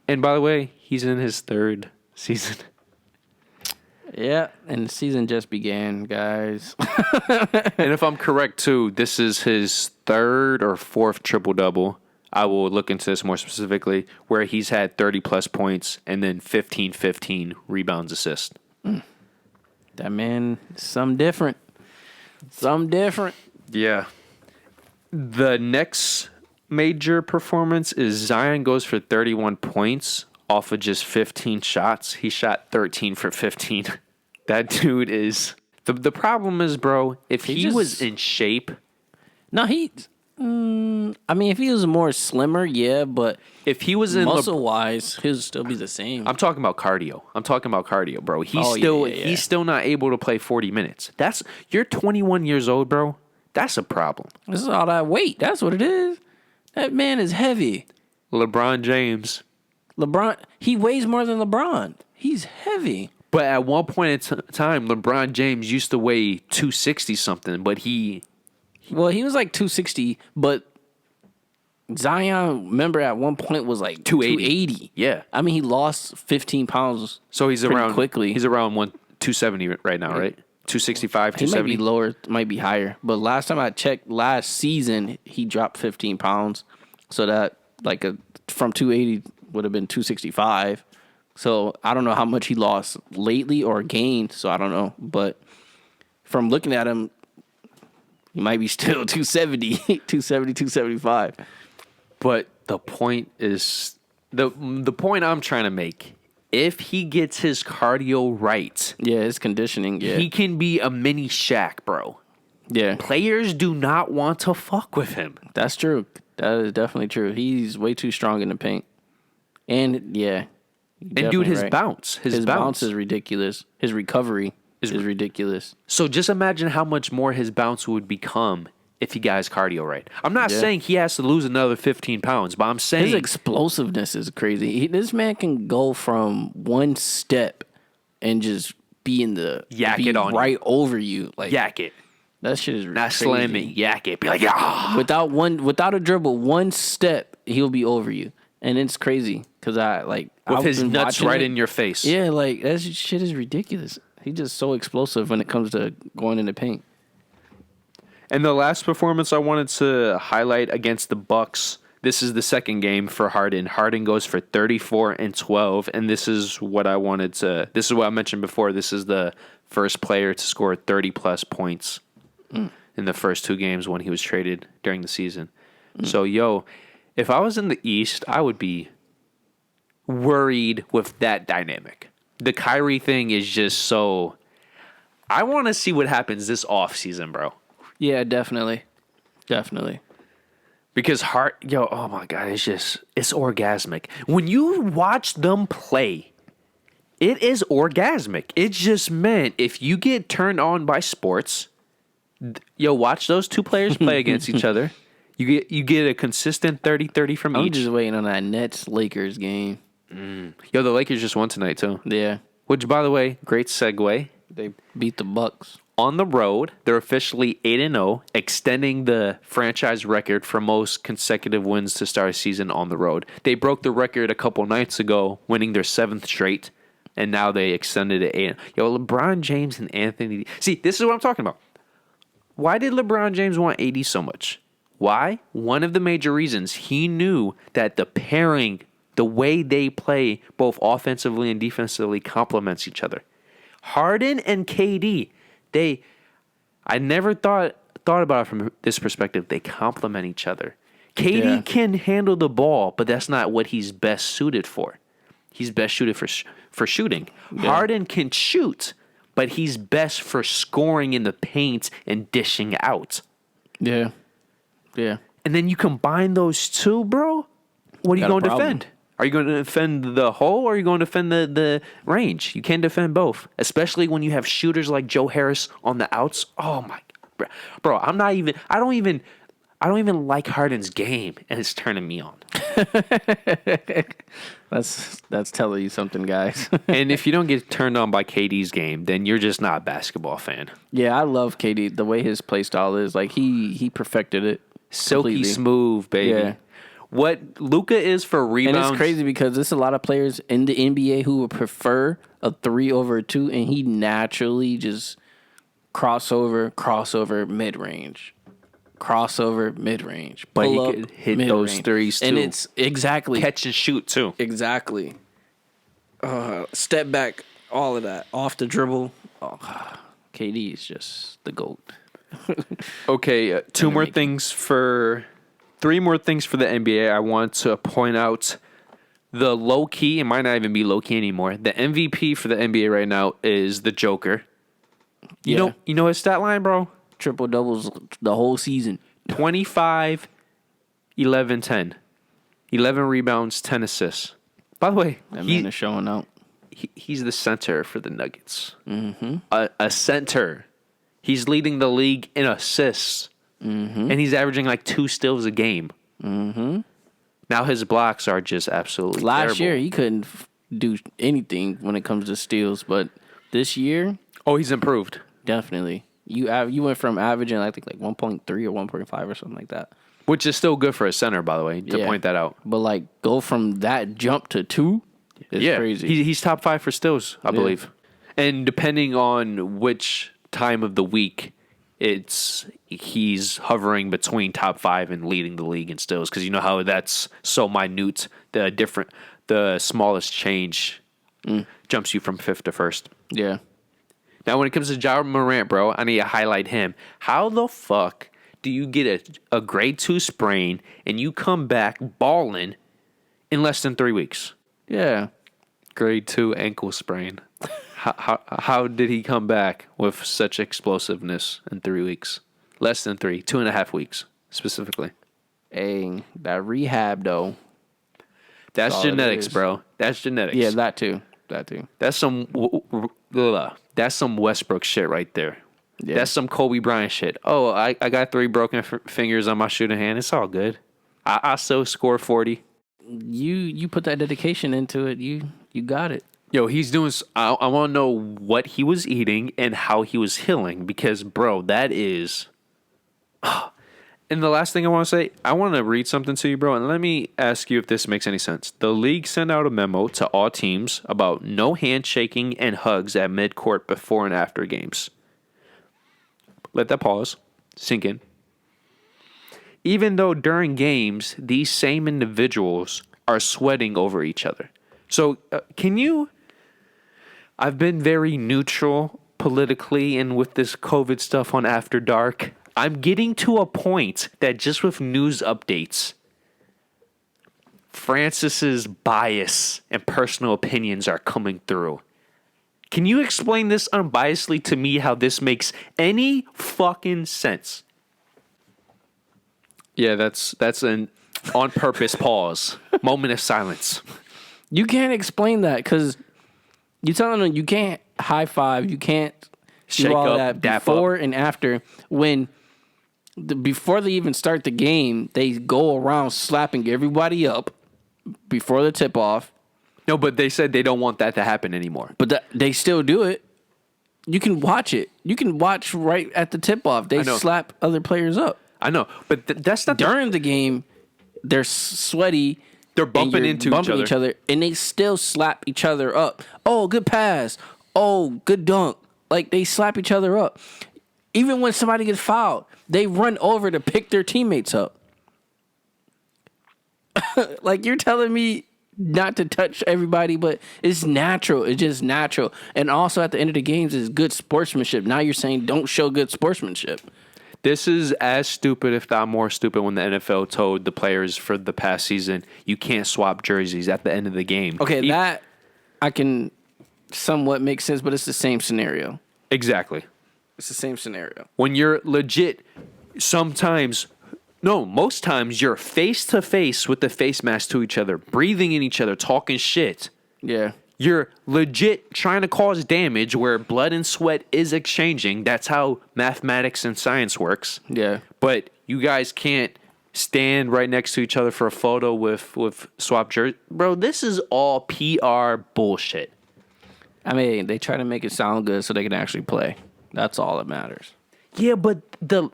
And by the way, he's in his 3rd season. Yeah, and the season just began, guys. And if I'm correct, too, this is his 3rd or 4th triple-double. I will look into this more specifically, where he's had 30+ points and then 15 rebounds, assists. That man, something different. Yeah. The next major performance is Zion goes for 31 points off of just 15 shots. He shot 13 for 15. That dude is... The problem is, bro, if he was in shape... No, I mean, if he was more slimmer, yeah, but... If he was in... Muscle-wise, he'll still be the same. I'm talking about cardio, bro. He's still not able to play 40 minutes. You're 21 years old, bro. That's a problem. This is all that weight. That's what it is. That man is heavy. LeBron James. He weighs more than LeBron. He's heavy. But at one point in time, LeBron James used to weigh 260 something, but well, he was like 260, but Zion, remember, at one point was like 280. Yeah. I mean, he lost 15 pounds. So he's around quickly. He's around 270 right now, right? 265, 270. He might be lower, might be higher. But last time I checked, last season, he dropped 15 pounds. So that, from 280 would have been 265. So I don't know how much he lost lately or gained. So I don't know. But from looking at him, he might be still 270, 275. But the point is, the point I'm trying to make, if he gets his cardio right. Yeah, his conditioning, yeah. He can be a mini Shaq, bro. Yeah. Players do not want to fuck with him. That's true. That is definitely true. He's way too strong in the paint. And, yeah. And, dude, his bounce. His bounce is ridiculous. His recovery is ridiculous. So just imagine how much more his bounce would become if he got his cardio right. I'm not saying he has to lose another 15 pounds, but I'm saying... His explosiveness is crazy. This man can go from one step and just be in the... Yak it on right over you. Yak it. That shit is not crazy. Slam it, yak it. Be like, yeah. Without a dribble, one step, he'll be over you. And it's crazy because with his nuts right in your face. Yeah, that shit is ridiculous. He's just so explosive when it comes to going in the paint. And the last performance I wanted to highlight against the Bucks, this is the second game for Harden. Harden goes for 34 and 12, and this is what I mentioned before. This is the first player to score 30+ points in the first 2 games when he was traded during the season. So, if I was in the East, I would be worried with that dynamic. The Kyrie thing is just so... I want to see what happens this offseason, bro. Yeah, definitely. Because oh my God, it's orgasmic. When you watch them play, It is orgasmic. It just meant if you get turned on by sports, watch those two players play against each other. You get a consistent 30-30 from I'm each. just waiting on that Nets-Lakers game. The Lakers just won tonight too. Yeah. Which, by the way, great segue. They beat the Bucks. On the road, they're officially 8-0, extending the franchise record for most consecutive wins to start a season on the road. They broke the record a couple nights ago, winning their 7th straight, and now they extended it 8. LeBron James and Anthony. See, this is what I'm talking about. Why did LeBron James want AD so much? Why? One of the major reasons, he knew that the pairing, the way they play, both offensively and defensively, complements each other. Harden and KD. I never thought about it from this perspective. They complement each other. KD can handle the ball, but that's not what he's best suited for. He's best suited for shooting. Yeah. Harden can shoot, but he's best for scoring in the paint and dishing out. Yeah. Yeah. And then you combine those two, bro. What are you going to defend? Are you going to defend the hole or are you going to defend the range? You can't defend both, especially when you have shooters like Joe Harris on the outs. Oh my, bro! I don't even like Harden's game, and it's turning me on. That's telling you something, guys. And if you don't get turned on by KD's game, then you're just not a basketball fan. Yeah, I love KD. The way his play style is, like he perfected it. Silky completely. Smooth, baby. Yeah. What Luka is for rebounds. And it's crazy because there's a lot of players in the NBA who would prefer a 3 over a 2, and he naturally just crossover, mid-range. Crossover, mid-range. But he could hit mid-range. Those threes, too. And it's exactly. Catch and shoot, too. Exactly. Step back, all of that. Off the dribble. Oh, KD is just the GOAT. Okay, 3 more things for the NBA. I want to point out the low-key, it might not even be low-key anymore. The MVP for the NBA right now is the Joker. You know his stat line, bro? Triple doubles the whole season. 25, 11, 10. 11 rebounds, 10 assists. By the way, that man is showing out. He's the center for the Nuggets. Mm-hmm. A center. He's leading the league in assists. Mm-hmm. And he's averaging like 2 steals a game. Mm-hmm. Now his blocks are just absolutely Last terrible. year, he couldn't do anything when it comes to steals. But this year... Oh, he's improved. Definitely. You went from averaging, I think, like 1.3 or 1.5 or something like that. Which is still good for a center, by the way, to point that out. But, like, go from that jump to 2 is crazy. He's top 5 for steals, I believe. And depending on which time of the week, he's hovering between top 5 and leading the league in steals. Because you know how that's so minute. The smallest change jumps you from 5th to 1st. Yeah. Now, when it comes to Ja Morant, bro, I need to highlight him. How the fuck do you get a grade 2 sprain and you come back balling in less than 3 weeks? Yeah. Grade 2 ankle sprain. How did he come back with such explosiveness in 3 weeks? Less than 3, 2.5 weeks specifically. Hey, that rehab though. That's genetics, bro. That's genetics. Yeah, that too. That's some Westbrook shit right there. Yeah. That's some Kobe Bryant shit. Oh, I got 3 broken fingers on my shooting hand. It's all good. I still score 40. You put that dedication into it. You got it. Yo, he's doing. I want to know what he was eating and how he was healing because, bro, that is. And the last thing I want to say, I want to read something to you, bro, and let me ask you if this makes any sense. The league sent out a memo to all teams about no handshaking and hugs at midcourt before and after games. Let that pause, sink in. Even though during games, these same individuals are sweating over each other. So, I've been very neutral politically and with this COVID stuff on After Dark. I'm getting to a point that just with news updates, Francis's bias and personal opinions are coming through. Can you explain this unbiasedly to me how this makes any fucking sense? Yeah, that's an on purpose pause. Moment of silence. You can't explain that because You telling them you can't high five, you can't Shake do all up, that dap before up. and after when before they even start the game, they go around slapping everybody up before the tip off. No, but they said they don't want that to happen anymore. But they still do it. You can watch it. You can watch right at the tip off. They slap other players up. I know, but that's not during the game. They're sweaty. They're bumping into each other, and they still slap each other up. Oh, good pass. Oh, good dunk. Like they slap each other up. Even when somebody gets fouled, they run over to pick their teammates up. Like you're telling me not to touch everybody, but it's natural. It's just natural. And also at the end of the games is good sportsmanship. Now you're saying don't show good sportsmanship. This is as stupid, if not more stupid, when the NFL told the players for the past season, you can't swap jerseys at the end of the game. Okay, that I can somewhat make sense, but it's the same scenario. Exactly. It's the same scenario. When you're legit, most times you're face to face with the face mask to each other, breathing in each other, talking shit. Yeah. You're legit trying to cause damage where blood and sweat is exchanging. That's how mathematics and science works. Yeah. But you guys can't stand right next to each other for a photo with swap jersey. Bro, this is all PR bullshit. I mean, they try to make it sound good so they can actually play. That's all that matters. Yeah, but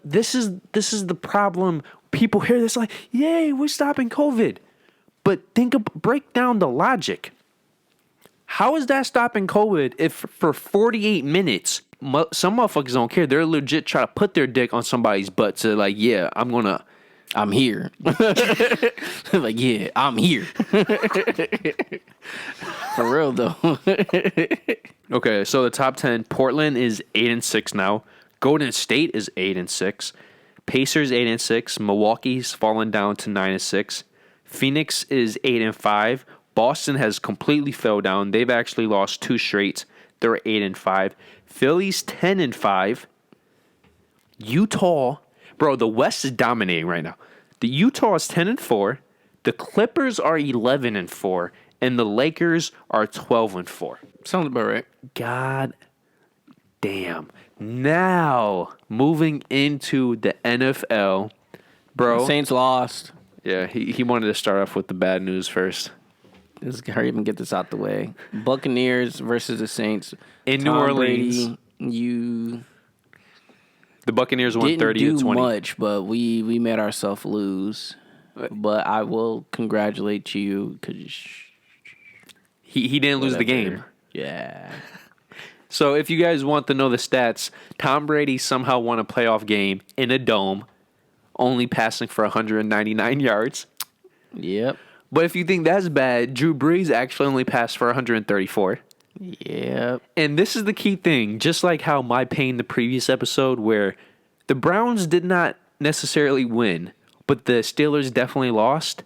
this is the problem. People hear this like, yay, we're stopping COVID. But break down the logic. How is that stopping COVID if for 48 minutes, some motherfuckers don't care. They're legit trying to put their dick on somebody's butt to like, yeah, I'm here. Like, yeah, I'm here. For real, though. Okay, so the top 10, Portland is 8-6 now. Golden State is 8-6. Pacers 8-6. Milwaukee's fallen down to 9-6. Phoenix is 8-5. Boston has completely fell down. They've actually lost 2 straight. They're 8-5. Philly's 10-5. Utah, bro, the West is dominating right now. The Utah is 10-4. The Clippers are 11-4, and the Lakers are 12-4. Sounds about right. God damn. Now, moving into the NFL, bro. Saints lost. Yeah, he wanted to start off with the bad news first. Let's hurry up and get this out the way. Buccaneers versus the Saints. In New Orleans. Brady, The Buccaneers won 30-20. Didn't do much, but we made ourselves lose. But I will congratulate you because he didn't lose the game. Yeah. So if you guys want to know the stats, Tom Brady somehow won a playoff game in a dome, only passing for 199 yards. Yep. But if you think that's bad, Drew Brees actually only passed for 134. Yep. And this is the key thing, just like how my pain the previous episode where the Browns did not necessarily win, but the Steelers definitely lost.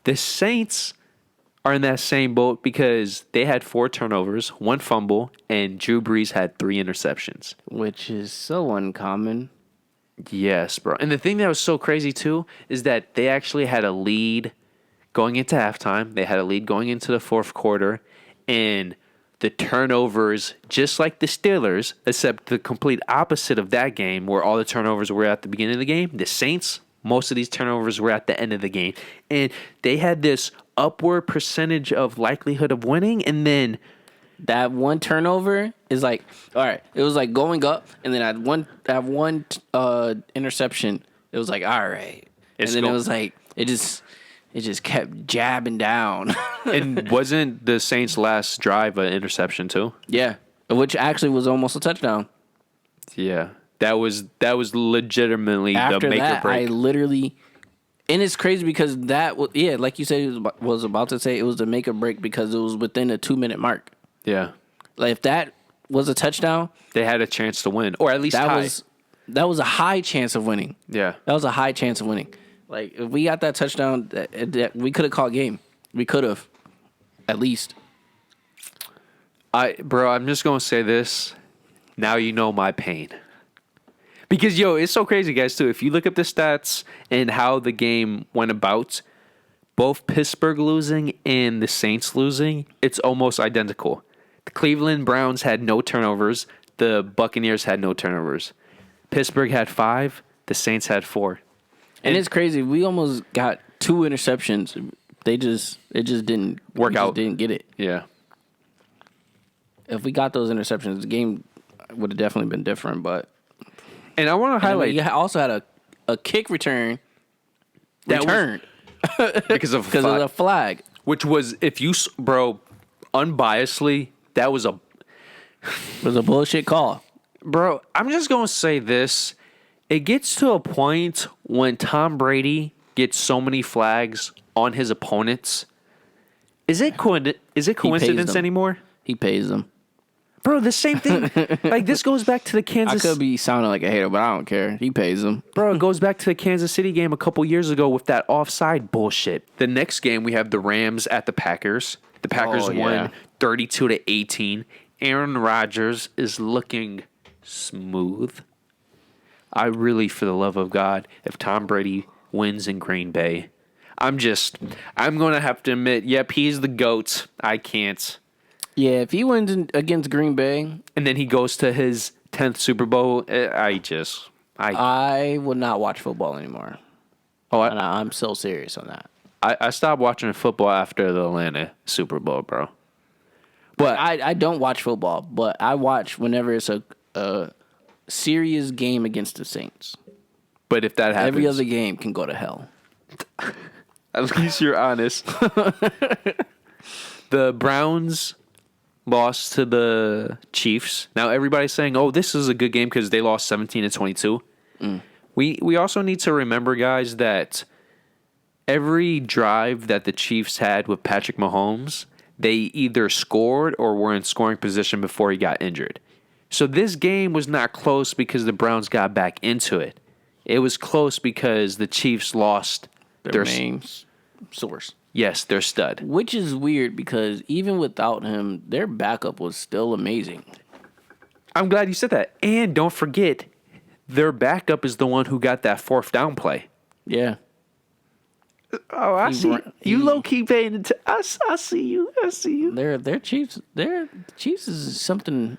The Saints are in that same boat because they had 4 turnovers, 1 fumble, and Drew Brees had 3 interceptions. Which is so uncommon. Yes, bro. And the thing that was so crazy, too, is that they actually had a lead going into halftime. They had a lead going into the fourth quarter. And the turnovers, just like the Steelers, except the complete opposite of that game where all the turnovers were at the beginning of the game, the Saints, most of these turnovers were at the end of the game. And they had this upward percentage of likelihood of winning, and then that one turnover is like, all right, it was like going up, and then that one interception, it was like, all right. And then it was like, it just kept jabbing down. And wasn't the Saints' last drive an interception too? Yeah, which actually was almost a touchdown. Yeah, that was legitimately After the make that, or break. I literally, and it's crazy because that was, yeah, like you said, was about to say, it was the make or break because it was within a 2-minute mark. Yeah, like if that was a touchdown, they had a chance to win, or at least tie. That was a high chance of winning. Yeah, that was a high chance of winning. Like if we got that touchdown, that we could have called game. We could have, at least. I'm just gonna say this. Now you know my pain. Because, it's so crazy, guys, too. If you look up the stats and how the game went about, both Pittsburgh losing and the Saints losing, it's almost identical. The Cleveland Browns had no turnovers. The Buccaneers had no turnovers. Pittsburgh had 5. The Saints had 4. And it's crazy. We almost got 2 interceptions. It just didn't Work out. Didn't get it. Yeah. If we got those interceptions, the game would have definitely been different. But And I want to highlight you also had a kick return that returned because of the flag. which was, if you, bro, unbiasedly, that was a, It was a bullshit call. bro, I'm just going to say this. It gets to a point when Tom Brady gets so many flags on his opponents. Is it coincidence them. anymore? He pays them. Bro, the same thing. Like, this goes back to the I Kansas. could be sounding like a hater, but I don't care. He pays them. Bro, it goes back to the Kansas City game a couple years ago with that offside bullshit. The next game, we have the Rams at the Packers. The Packers won 32-18. Aaron Rodgers is looking smooth. I really, for the love of God, if Tom Brady wins in Green Bay, I'm going to have to admit, yep, he's the GOAT. I can't. Yeah, if he wins against Green Bay, And then he goes to his 10th Super Bowl. I would not watch football anymore. And I'm so serious on that. I stopped watching football after the Atlanta Super Bowl, bro. But I don't watch football, but I watch whenever it's a serious game against the Saints. But if that happens, Every other game can go to hell. at least you're honest. The Browns lost to the Chiefs. Now everybody's saying, "Oh, this is a good game because they lost 17-22." We also need to remember, guys, that every drive that the Chiefs had with Patrick Mahomes, they either scored or were in scoring position before he got injured. So this game was not close because the Browns got back into it. It was close because the Chiefs lost Their main source. Yes, their stud. Which is weird because even without him, their backup was still amazing. I'm glad you said that. And don't forget, their backup is the one who got that 4th down play. Yeah. Oh, I see. You low-key paying attention. I see you. I see you. Their Chiefs is something.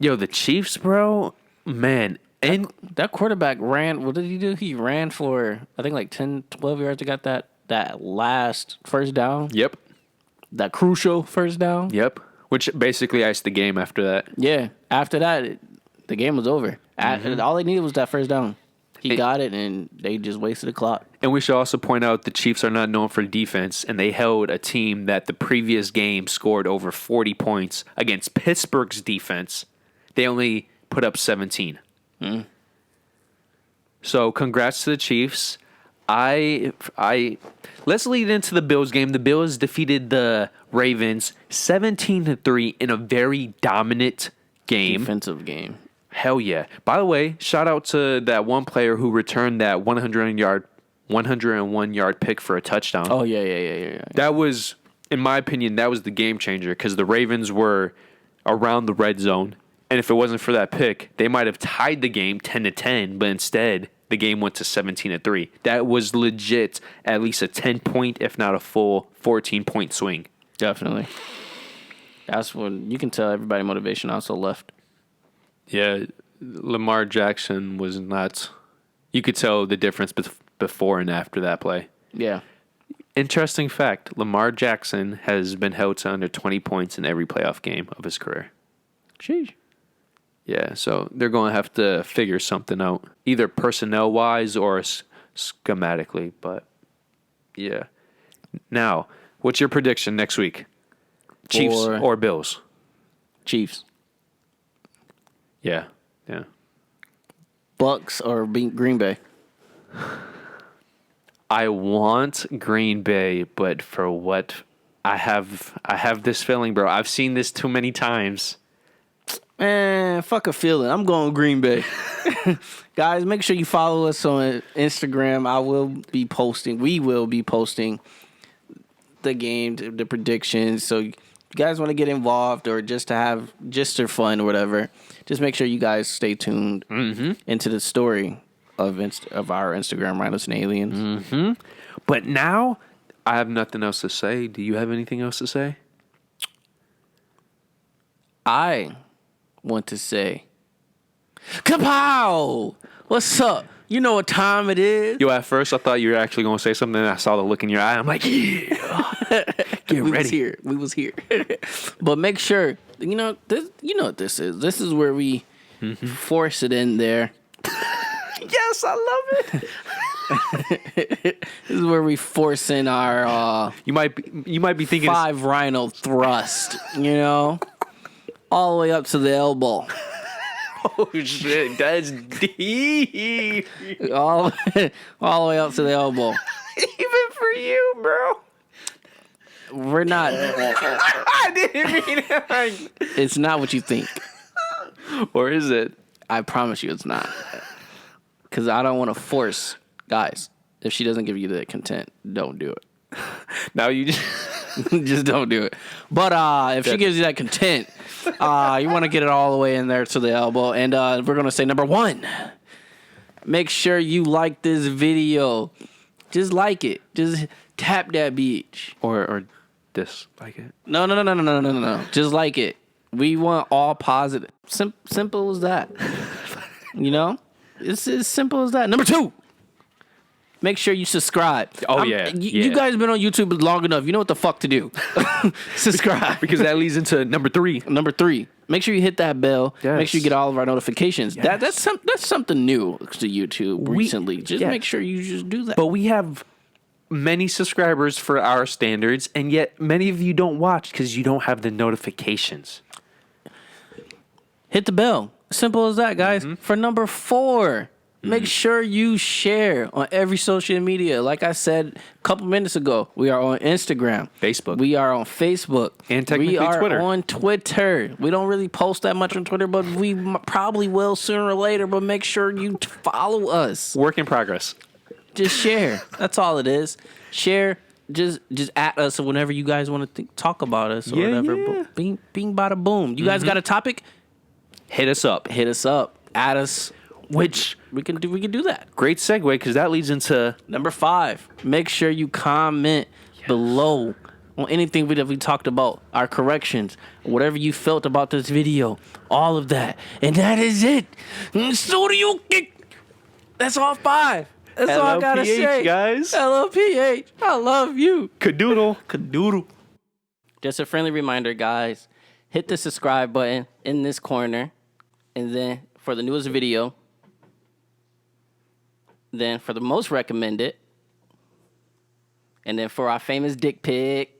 Yo, the Chiefs, bro, man. And that quarterback ran. What did he do? He ran for, I think, like 10, 12 yards to get that last first down. Yep. That crucial first down. Yep. Which basically iced the game after that. Yeah. After that, the game was over. All they needed was that first down. He got it, and they just wasted the clock. And we should also point out the Chiefs are not known for defense, and they held a team that the previous game scored over 40 points against Pittsburgh's defense. They only put up 17. So congrats to the Chiefs. Let's lead into the Bills game. The Bills defeated the Ravens 17-3 in a very dominant game. Defensive game. Hell yeah. By the way, shout out to that one player who returned that 101-yard pick for a touchdown. Oh, yeah. That was, in my opinion, that was the game changer because the Ravens were around the red zone. And if it wasn't for that pick, they might have tied the game 10-10, but instead the game went to 17-3. That was legit at least a 10-point, if not a full 14-point swing. Definitely. That's when you can tell everybody motivation also left. Yeah, Lamar Jackson was not. You could tell the difference before and after that play. Yeah. Interesting fact, Lamar Jackson has been held to under 20 points in every playoff game of his career. Sheesh. Yeah, so they're going to have to figure something out, either personnel-wise or schematically, but yeah. Now, what's your prediction next week? Chiefs or Bills? Chiefs. Yeah. Bucks or Green Bay? I want Green Bay, but for what I have this feeling, bro. I've seen this too many times. Man, fuck a feeling. I'm going Green Bay. Guys, make sure you follow us on Instagram. We will be posting the game, the predictions. So you guys want to get involved or just for fun or whatever, just make sure you guys stay tuned into the story of our Instagram, Rhinos Aliens. But now, I have nothing else to say. Do you have anything else to say? I want to say, kapow! What's up? You know what time it is? Yo, at first I thought you were actually gonna say something, and I saw the look in your eye. I'm like, yeah, get we ready. was here. But make sure, you know what this is. This is where we force it in there. Yes, I love it. This is where we force in our You might be thinking 5 rhino thrust, you know? All the way up to the elbow. oh shit, that's deep. All the way up to the elbow. Even for you, bro. We're not. I didn't mean it. It's not what you think. Or is it? I promise you it's not. Because I don't want to force. Guys, if she doesn't give you the content, don't do it. Now you just Just don't do it. But if she gives you that content, you want to get it all the way in there to the elbow. And we're going to say number 1. Make sure you like this video. Just like it. Just tap that beach. or dislike it. No. Just like it. We want all positive. Simple as that. You know? It's as simple as that. Number 2. Make sure you subscribe. Oh, yeah. You guys been on YouTube long enough. You know what the fuck to do. Subscribe. Because that leads into number 3. Number 3. Make sure you hit that bell. Yes. Make sure you get all of our notifications. Yes. That's something new to YouTube recently. Just make sure you just do that. But we have many subscribers for our standards, and yet many of you don't watch because you don't have the notifications. Hit the bell. Simple as that, guys. For number 4, make sure you share on every social media. Like I said a couple minutes ago, we are on Instagram, Facebook. We are on Facebook, And technically we are Twitter. on Twitter. We don't really post that much on Twitter, but we probably will sooner or later. But make sure you follow us. Work in progress. Just share. That's all it is. Share. Just at us whenever you guys want to talk about us or whatever. Yeah. Bing, bada boom. You guys got a topic? Hit us up. Hit us up. Add us. Which, We can do that. great segue, because that leads into Number 5. Make sure you comment below on anything that we talked about, our corrections, whatever you felt about this video, all of that. And that is it. Studio kick. That's all 5. That's all I gotta LLPH, say, guys. LLPH. I love you. Cadoodle. Cadoodle. Just a friendly reminder, guys. Hit the subscribe button in this corner. And then for the newest video. Then for the most recommended. And then for our famous dick pic.